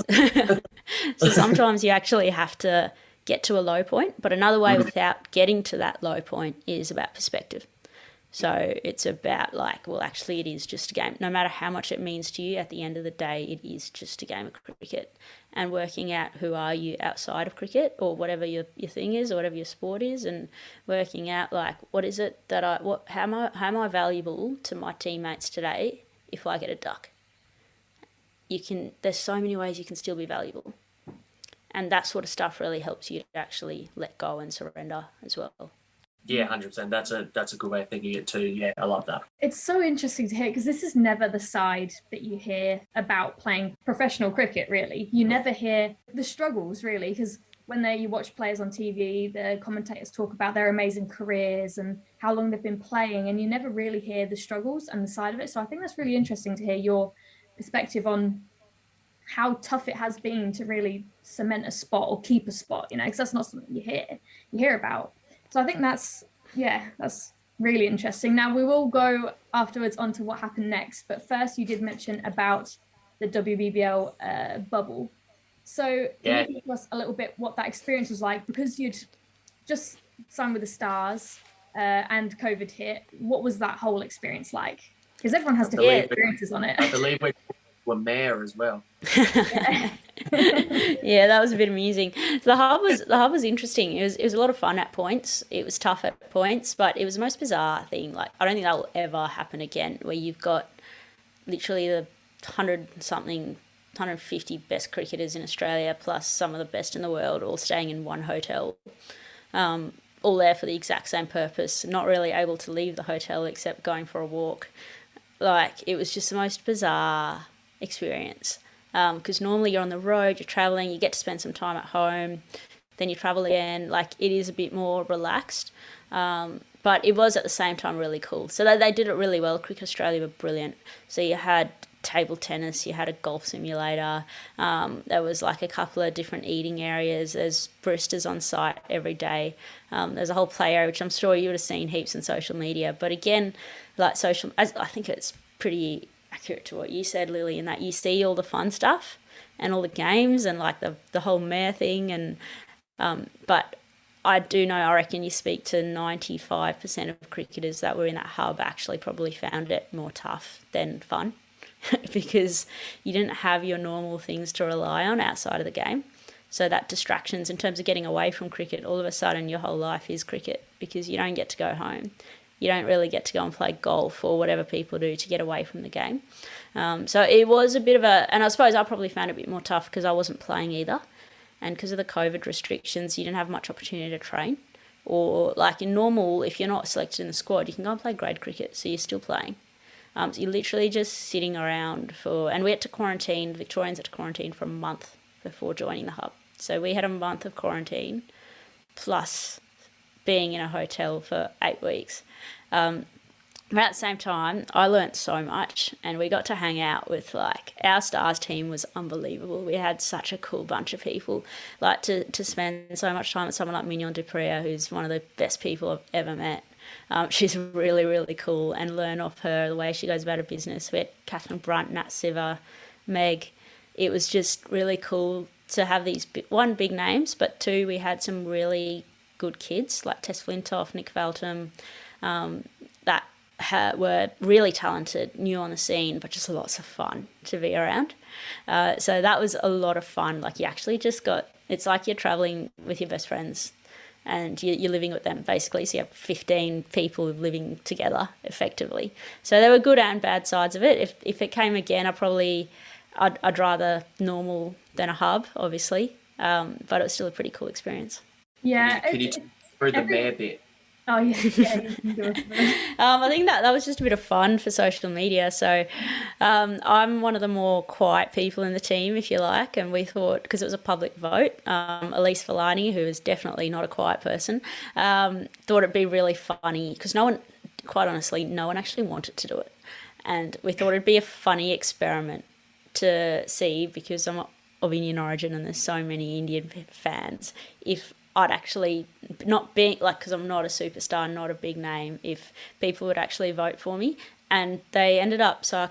Speaker 3: you actually have to get to a low point. But another way without getting to that low point is about perspective. So it's about like, well, actually it is just a game. No matter how much it means to you, at the end of the day, it is just a game of cricket. And working out who are you outside of cricket, or whatever your thing is, or whatever your sport is, and working out like, what is it that how am I valuable to my teammates today if I get a duck? There's so many ways you can still be valuable. And that sort of stuff really helps you to actually let go and surrender as well.
Speaker 5: Yeah, 100%. That's a good way of thinking it too. Yeah, I love that.
Speaker 4: It's so interesting to hear, because this is never the side that you hear about playing professional cricket, really. You never hear the struggles, really, because when you watch players on TV, the commentators talk about their amazing careers and how long they've been playing, and you never really hear the struggles and the side of it. So I think that's really interesting to hear your perspective on how tough it has been to really cement a spot or keep a spot, because that's not something you hear about. So I think that's really interesting. Now we will go afterwards onto what happened next, but first you did mention about the WBBL bubble. So can you tell us a little bit what that experience was like, because you'd just signed with the Stars and COVID hit? What was that whole experience like? Because everyone has different experiences on it.
Speaker 5: I believe we were mayor as well.
Speaker 3: Yeah, that was a bit amusing. The hub was interesting. It was a lot of fun at points. It was tough at points, but it was the most bizarre thing. Like, I don't think that will ever happen again, where you've got literally the 150 best cricketers in Australia plus some of the best in the world all staying in one hotel, all there for the exact same purpose, not really able to leave the hotel except going for a walk. Like, it was just the most bizarre experience. Because normally you're on the road, you're travelling, you get to spend some time at home, then you travel again. Like, it is a bit more relaxed, but it was at the same time really cool. So they did it really well. Cricket Australia were brilliant. So you had table tennis, you had a golf simulator, there was like a couple of different eating areas, there's baristas on site every day, there's a whole play area, which I'm sure you would have seen heaps on social media. But again, like I think it's pretty accurate to what you said, Lily, in that you see all the fun stuff and all the games and like the whole mayor thing, and but I reckon you speak to 95% of cricketers that were in that hub actually probably found it more tough than fun because you didn't have your normal things to rely on outside of the game. So that distractions in terms of getting away from cricket, all of a sudden your whole life is cricket, because you don't get to go home. You don't really get to go and play golf or whatever people do to get away from the game. So it was a bit of and I suppose I probably found it a bit more tough because I wasn't playing either. And because of the COVID restrictions, you didn't have much opportunity to train. Or like in normal, if you're not selected in the squad, you can go and play grade cricket, so you're still playing. So you're literally just sitting around and we had to quarantine, Victorians had to quarantine for a month before joining the hub. So we had a month of quarantine plus being in a hotel for 8 weeks. But at the same time, I learnt so much, and we got to hang out with, like, our Stars team was unbelievable. We had such a cool bunch of people. Like, to spend so much time with someone like Mignon Dupria, who's one of the best people I've ever met. She's really, really cool, and learn off her the way she goes about her business. We had Catherine Brunt, Nat Siver, Meg. It was just really cool to have these, one, big names, but two, we had some really good kids like Tess Flintoff, Nick Feltham, that were really talented, new on the scene, but just lots of fun to be around. So that was a lot of fun. Like, you actually it's like you're travelling with your best friends and you're living with them basically. So you have 15 people living together effectively. So there were good and bad sides of it. If it came again, I'd rather normal than a hub, obviously, but it was still a pretty cool experience.
Speaker 4: Yeah.
Speaker 5: Can you talk through the mayor bit?
Speaker 4: Oh yeah, yeah, you can do it.
Speaker 3: I think that was just a bit of fun for social media. So I'm one of the more quiet people in the team, if you like, and we thought, because it was a public vote, Elise Villani, who is definitely not a quiet person, thought it'd be really funny, because quite honestly, no one actually wanted to do it. And we thought it'd be a funny experiment to see, because I'm of Indian origin and there's so many Indian fans, if I'd actually, not being like, because I'm not a superstar, not a big name, if people would actually vote for me. And they ended up, so we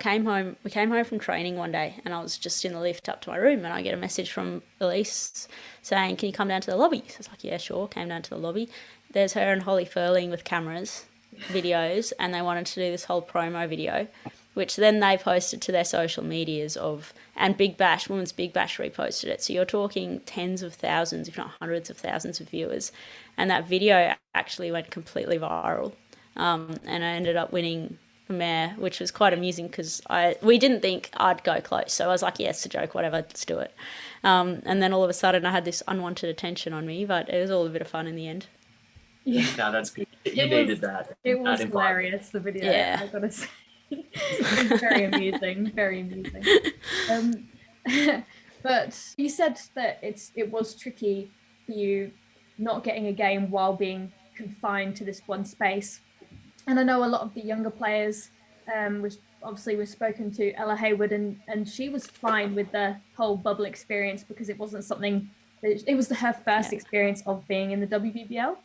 Speaker 3: came home from training one day, and I was just in the lift up to my room, and I get a message from Elise saying, can you come down to the lobby? So I was like, yeah, sure. Came down to the lobby. There's her and Holly Furling with cameras, videos, and they wanted to do this whole promo video, which then they posted to their social medias and Big Bash, Women's Big Bash reposted it. So you're talking tens of thousands, if not hundreds of thousands of viewers. And that video actually went completely viral. And I ended up winning the mayor, which was quite amusing, because we didn't think I'd go close. So I was like, yeah, it's a joke, whatever, let's do it. And then all of a sudden I had this unwanted attention on me, but it was all a bit of fun in the end.
Speaker 5: Yeah, no, that's good. You needed that.
Speaker 4: It was hilarious, the video.
Speaker 3: Yeah.
Speaker 4: I gotta say, it was very amusing, very amusing. But you said that it was tricky for you not getting a game while being confined to this one space. And I know a lot of the younger players, which obviously we've spoken to Ella Hayward, and she was fine with the whole bubble experience, because it wasn't something it was her first experience of being in the WBBL.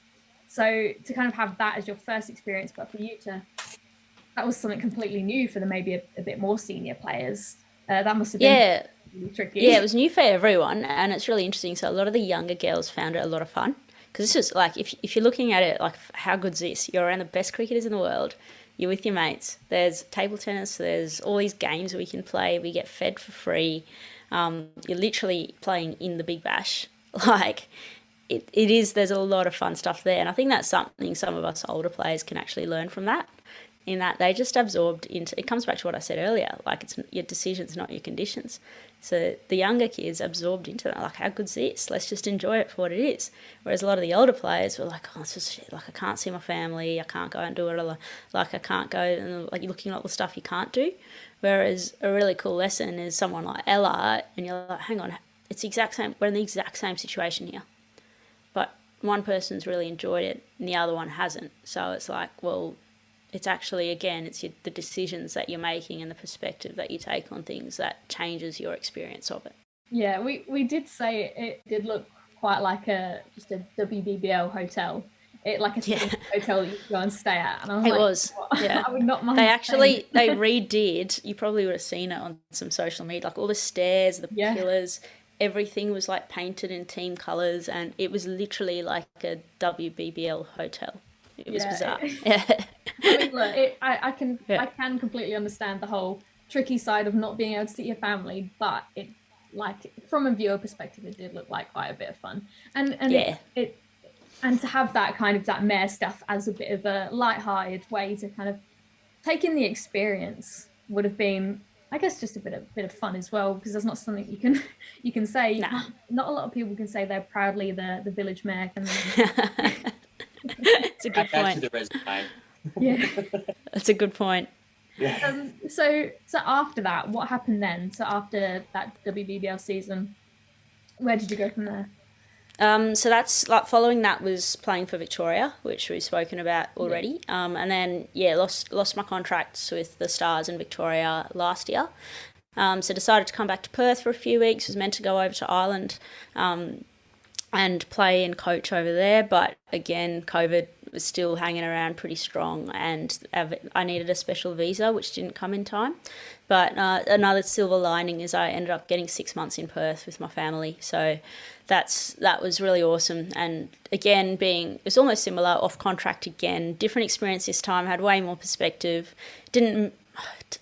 Speaker 4: So to kind of have that as your first experience, but for you that was something completely new for the maybe a bit more senior players. That must have been really tricky.
Speaker 3: Yeah, it was new for everyone, and it's really interesting. So a lot of the younger girls found it a lot of fun, because this was like, if you're looking at it like, how good's this? You're around the best cricketers in the world. You're with your mates. There's table tennis. There's all these games we can play. We get fed for free. You're literally playing in the Big Bash. Like, it is, there's a lot of fun stuff there. And I think that's something some of us older players can actually learn from that, in that they just absorbed into, it comes back to what I said earlier, like, it's your decisions, not your conditions. So the younger kids absorbed into that, like, how good's this? Let's just enjoy it for what it is. Whereas a lot of the older players were like, oh, it's just shit. Like, I can't see my family, I can't go and do it, like, I can't go, and like, you're looking at all the stuff you can't do. Whereas a really cool lesson is someone like Ella, and you're like, hang on, it's the exact same, we're in the exact same situation here. But one person's really enjoyed it and the other one hasn't. So it's like, well, it's actually, again, it's the decisions that you're making and the perspective that you take on things that changes your experience of it.
Speaker 4: Yeah, we did say it did look quite like just a WBBL hotel. It like a hotel that you could go and stay at. And I was
Speaker 3: it
Speaker 4: like,
Speaker 3: was, yeah.
Speaker 4: I would not mind.
Speaker 3: They redid, you probably would have seen it on some social media, like all the stairs, the pillars, everything was like painted in team colours, and it was literally like a WBBL hotel. It was bizarre.
Speaker 4: I mean, look, I can completely understand the whole tricky side of not being able to see your family, but it, like, from a viewer perspective, it did look like quite a bit of fun, and and to have that kind of that mare stuff as a bit of a light-hearted way to kind of take in the experience would have been, I guess, just a bit of fun as well, because there's not something you can say. Not a lot of people can say they're proudly the village mayor.
Speaker 3: It's a good point.
Speaker 5: To the resume.
Speaker 4: Yeah,
Speaker 3: that's a good point.
Speaker 5: Yeah.
Speaker 4: So after that, what happened then? So after that WBBL season, where did you go from there?
Speaker 3: So that's like, following that was playing for Victoria, which we've spoken about already. And then lost my contracts with the Stars in Victoria last year. So decided to come back to Perth for a few weeks. Was meant to go over to Ireland and play and coach over there, but again, COVID was still hanging around pretty strong, and I needed a special visa, which didn't come in time. But another silver lining is I ended up getting 6 months in Perth with my family, so that was really awesome. And again, it was almost similar, off contract again, different experience this time, had way more perspective.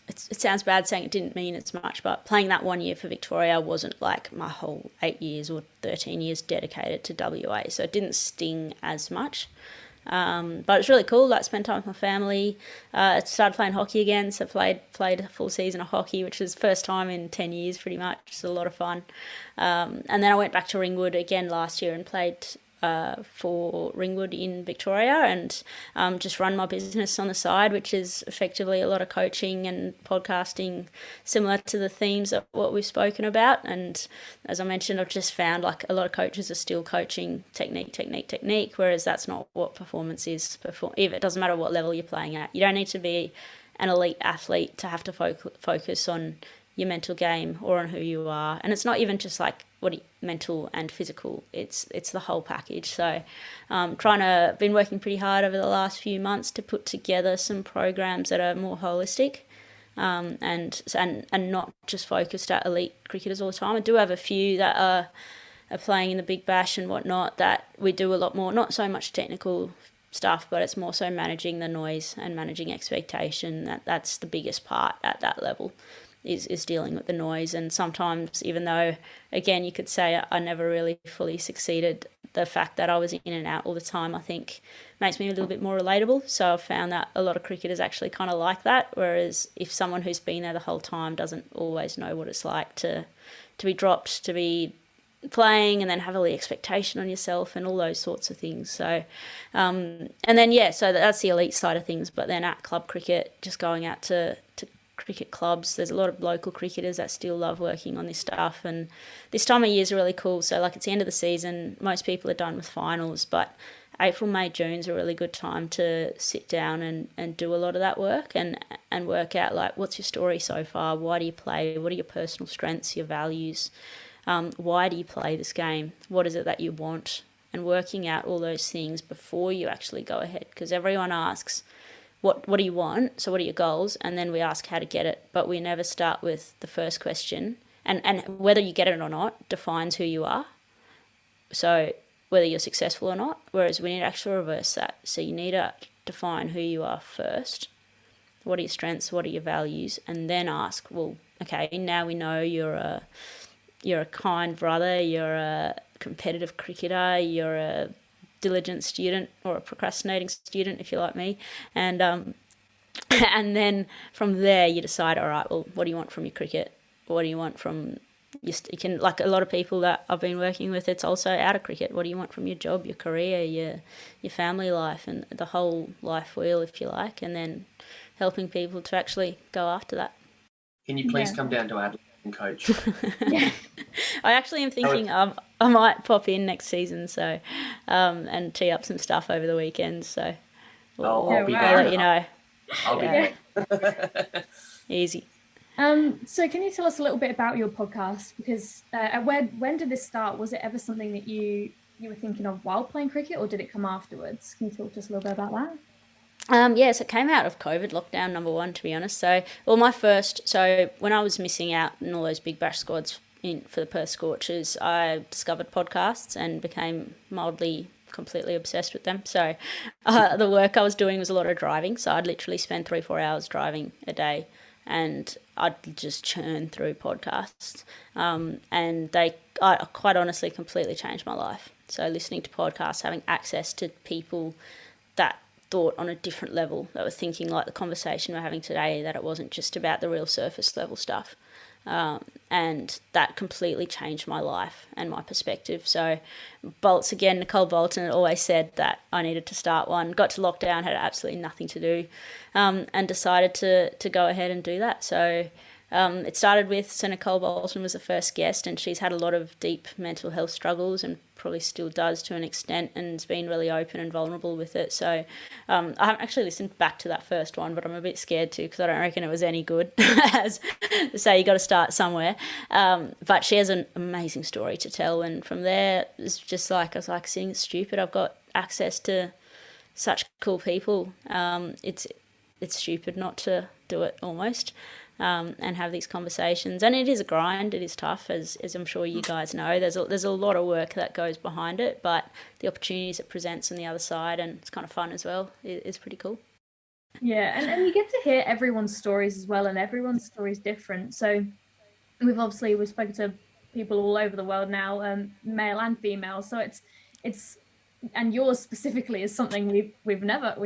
Speaker 3: It sounds bad saying it didn't mean as much, but playing that 1 year for Victoria wasn't like my whole 8 years or 13 years dedicated to WA, so it didn't sting as much. But it's really cool. Like, spent time with my family. Started playing hockey again, so played a full season of hockey, which was first time in 10 years pretty much. It's a lot of fun. And then I went back to Ringwood again last year and played for Ringwood in Victoria, and just run my business on the side, which is effectively a lot of coaching and podcasting, similar to the themes of what we've spoken about. And as I mentioned, I've just found like a lot of coaches are still coaching technique, whereas that's not what performance is. If it doesn't matter what level you're playing at, you don't need to be an elite athlete to have to focus on your mental game or on who you are. And it's not even just like mental and physical, it's the whole package. So been working pretty hard over the last few months to put together some programs that are more holistic, and not just focused at elite cricketers all the time. I do have a few that are playing in the Big Bash and whatnot that we do a lot more, not so much technical stuff, but it's more so managing the noise and managing expectation. That's the biggest part at that level, is dealing with the noise. And sometimes, even though, again, you could say I never really fully succeeded, the fact that I was in and out all the time, I think, makes me a little bit more relatable. So I've found that a lot of cricketers actually kind of like that, whereas if someone who's been there the whole time doesn't always know what it's like to be dropped, to be playing and then have all the expectation on yourself and all those sorts of things. So and then so that's the elite side of things. But then at club cricket, just going out to cricket clubs, there's a lot of local cricketers that still love working on this stuff, and this time of year is really cool. So like, it's the end of the season, most people are done with finals, but April, May, June's a really good time to sit down and do a lot of that work and work out, like, what's your story so far, why do you play, what are your personal strengths, your values, why do you play this game, what is it that you want, and working out all those things before you actually go ahead. Because everyone asks, what do you want? So what are your goals? And then we ask how to get it. But we never start with the first question. And whether you get it or not defines who you are. So whether you're successful or not. Whereas we need to actually reverse that. So you need to define who you are first. What are your strengths? What are your values? And then ask, well, okay, now we know you're a kind brother, you're a competitive cricketer, you're a diligent student, or a procrastinating student if you're like me, and then from there you decide, all right, well, what do you want from your cricket, what do you want from you can, like a lot of people that I've been working with, it's also out of cricket, what do you want from your job, your career, your family life, and the whole life wheel, if you like, and then helping people to actually go after that.
Speaker 5: Can you please come down to Adelaide and coach?
Speaker 3: I actually am thinking I might pop in next season, so and tee up some stuff over the weekend. So
Speaker 5: I'll be
Speaker 3: I'll
Speaker 5: there.
Speaker 3: let you know.
Speaker 5: I'll be there.
Speaker 3: Easy.
Speaker 4: So can you tell us a little bit about your podcast? Because when did this start? Was it ever something that you were thinking of while playing cricket, or did it come afterwards? Can you talk to us a little bit about that?
Speaker 3: Yes, it came out of COVID lockdown, number one, to be honest. So when I was missing out in all those Big Bash squads for the Perth Scorchers, I discovered podcasts and became mildly completely obsessed with them. So the work I was doing was a lot of driving. So I'd literally spend 3-4 hours driving a day, and I'd just churn through podcasts. And I quite honestly completely changed my life. So listening to podcasts, having access to people that thought on a different level, that were thinking like the conversation we're having today, that it wasn't just about the real surface level stuff. And that completely changed my life and my perspective. So Nicole Bolton had always said that I needed to start one. Got to lockdown, had absolutely nothing to do, and decided to go ahead and do that. So it started with, Nicole Bolton was the first guest, and she's had a lot of deep mental health struggles and probably still does to an extent, and has been really open and vulnerable with it. So I haven't actually listened back to that first one, but I'm a bit scared to, because I don't reckon it was any good. As to say, you got to start somewhere. But she has an amazing story to tell, and from there it's just like, I was like, seeing it's stupid, I've got access to such cool people. It's stupid not to do it, almost. And have these conversations. And it is a grind, it is tough, as I'm sure you guys know. There's a lot of work that goes behind it, but the opportunities it presents on the other side, and it's kind of fun as well, is pretty cool.
Speaker 4: Yeah, and you get to hear everyone's stories as well, and everyone's story is different. So we've spoken to people all over the world now, male and female. So it's and yours specifically is something we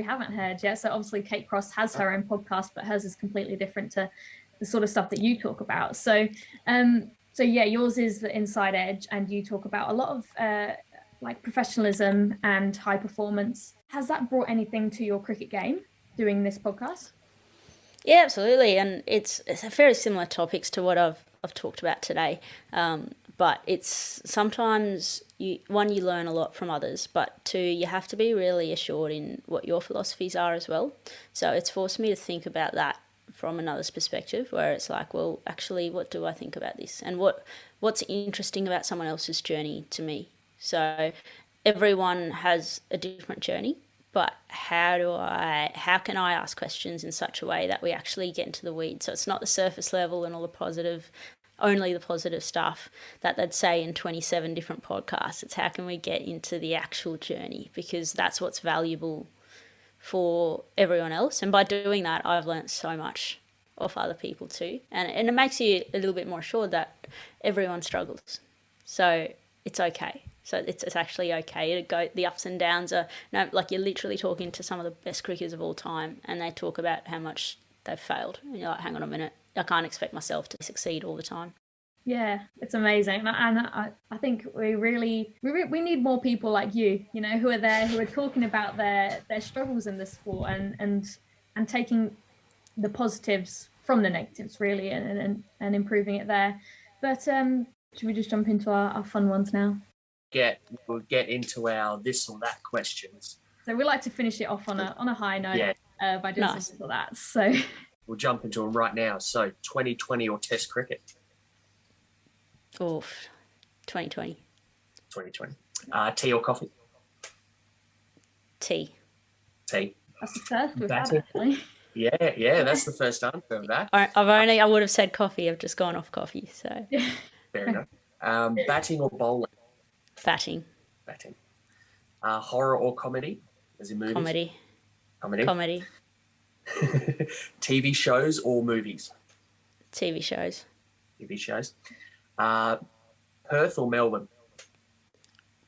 Speaker 4: haven't heard yet. So obviously Kate Cross has her own podcast, but hers is completely different to the sort of stuff that you talk about. So yours is the inside edge, and you talk about a lot of like professionalism and high performance. Has that brought anything to your cricket game doing this podcast?
Speaker 3: Yeah, absolutely, and it's very similar topics to what I've talked about today. But it's sometimes you learn a lot from others, but two, you have to be really assured in what your philosophies are as well. So it's forced me to think about that from another's perspective, where it's like, well, actually, what do I think about this, and what's interesting about someone else's journey to me. So everyone has a different journey, but how can I ask questions in such a way that we actually get into the weeds? So it's not the surface level and all only the positive stuff that they'd say in 27 different podcasts. It's how can we get into the actual journey, because that's what's valuable for everyone else. And by doing that, I've learnt so much off other people too. And it makes you a little bit more assured that everyone struggles. So it's okay. So it's actually okay to go. The ups and downs are, like you're literally talking to some of the best cricketers of all time, and they talk about how much they've failed. And you're like, hang on a minute, I can't expect myself to succeed all the time.
Speaker 4: Yeah, it's amazing, and I think we need more people like you, who are there, who are talking about their struggles in the sport and taking the positives from the negatives, really, and improving it there. But should we just jump into our fun ones now?
Speaker 5: We'll get into our this or that questions.
Speaker 4: So we like to finish it off on a high note, by doing something like that. So
Speaker 5: we'll jump into them right now. So 2020 or Test cricket?
Speaker 3: Oh, 2020.
Speaker 5: 2020. Tea or coffee?
Speaker 3: Tea.
Speaker 4: That's the first we've had, actually.
Speaker 5: Yeah, that's the first answer of that.
Speaker 3: I would have said coffee. I've just gone off coffee, so.
Speaker 5: Fair enough. Batting or bowling?
Speaker 3: Batting.
Speaker 5: Horror or comedy? As in movies?
Speaker 3: Comedy.
Speaker 5: TV shows or movies?
Speaker 3: TV shows.
Speaker 5: Perth or Melbourne?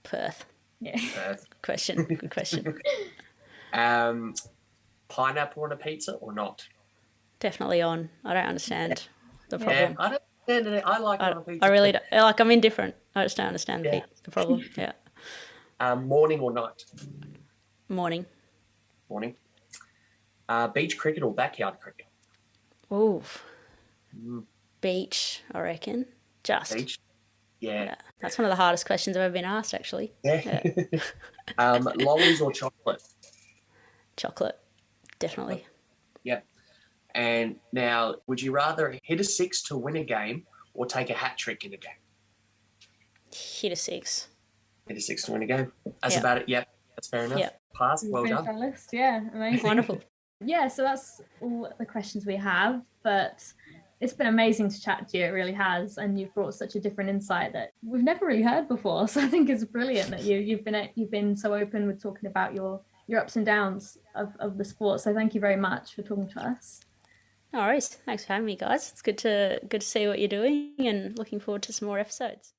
Speaker 3: Perth.
Speaker 4: Yeah.
Speaker 5: Perth.
Speaker 3: Good question.
Speaker 5: Pineapple on a pizza or not?
Speaker 3: Definitely on. I don't understand the problem.
Speaker 5: I don't understand it. I like it on a pizza.
Speaker 3: I really don't. Like, I'm indifferent. I just don't understand the problem. Yeah.
Speaker 5: Morning or night?
Speaker 3: Morning.
Speaker 5: Beach cricket or backyard cricket?
Speaker 3: Ooh. Beach, I reckon.
Speaker 5: Beach? Yeah.
Speaker 3: That's one of the hardest questions I've ever been asked, actually.
Speaker 5: Yeah. Lollies or chocolate?
Speaker 3: Chocolate, definitely.
Speaker 5: Yeah. And now, would you rather hit a six to win a game or take a hat trick in a game?
Speaker 3: Hit a six.
Speaker 5: Hit a six to win a game. That's about it. Yep. That's fair enough.
Speaker 3: Yep.
Speaker 5: Pass. Well done.
Speaker 4: List. Yeah, amazing.
Speaker 3: Wonderful.
Speaker 4: Yeah, so that's all the questions we have, but it's been amazing to chat to you. It really has, and you've brought such a different insight that we've never really heard before. So I think it's brilliant that you've been so open with talking about your ups and downs of the sport. So thank you very much for talking to us.
Speaker 3: No worries. Thanks for having me, guys. It's good to see what you're doing, and looking forward to some more episodes.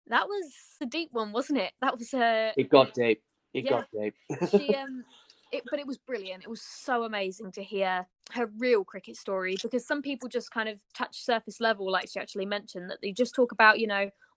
Speaker 2: That was a deep one, wasn't it? That was
Speaker 1: It got deep. Got deep.
Speaker 2: But it was brilliant. It was so amazing to hear her real cricket story, because some people just kind of touch surface level, like she actually mentioned, that they just talk about,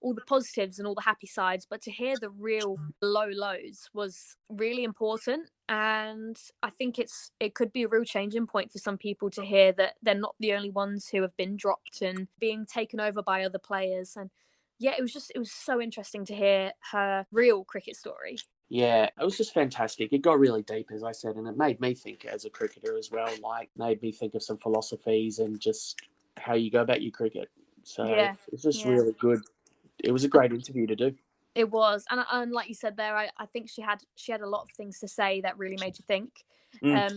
Speaker 2: all the positives and all the happy sides, but to hear the real low lows was really important. And I think it could be a real changing point for some people to hear that they're not the only ones who have been dropped and being taken over by other players. And yeah, it was so interesting to hear her real cricket story.
Speaker 1: Yeah, it was just fantastic. It got really deep, as I said, and it made me think as a cricketer as well, made me think of some philosophies and just how you go about your cricket. So it's just really good. It was a great interview to do.
Speaker 2: It was. And like you said there, I think she had a lot of things to say that really made you think.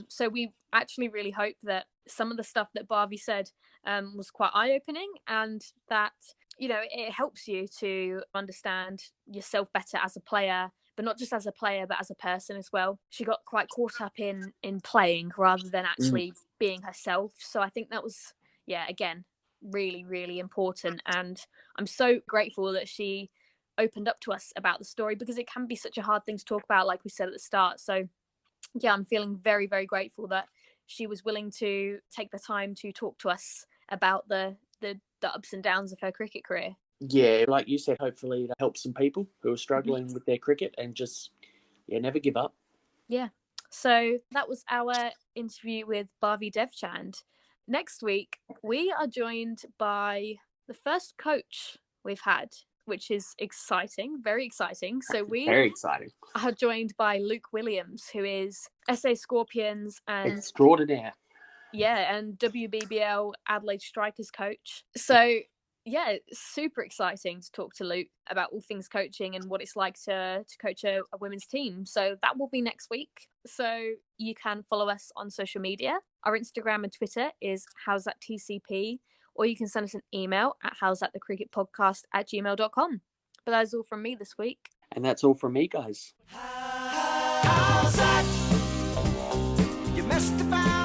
Speaker 2: So we actually really hope that some of the stuff that Bhavi said was quite eye-opening, and that, it helps you to understand yourself better as a player, but not just as a player, but as a person as well. She got quite caught up in playing rather than actually being herself. So I think that was, again, really, really important. And I'm so grateful that she opened up to us about the story, because it can be such a hard thing to talk about, like we said at the start. So yeah, I'm feeling very, very grateful that she was willing to take the time to talk to us about the ups and downs of her cricket career.
Speaker 1: Yeah, like you said, hopefully that helps some people who are struggling with their cricket and just, never give up.
Speaker 2: Yeah. So that was our interview with Bhavi Devchand. Next week, we are joined by the first coach we've had, which is exciting, very exciting. So we
Speaker 1: Very exciting.
Speaker 2: are joined by Luke Williams, who is SA Scorpions and
Speaker 1: Extraordinaire.
Speaker 2: and WBBL Adelaide Strikers coach. So yeah, super exciting to talk to Luke about all things coaching and what it's like to coach a women's team. So that will be next week. So you can follow us on social media. Our Instagram and Twitter is howsthattcp, or you can send us an email at howsthatthecricketpodcast@gmail.com. But that's all from me this week.
Speaker 1: And that's all from me, guys.
Speaker 6: How's that? You messed about.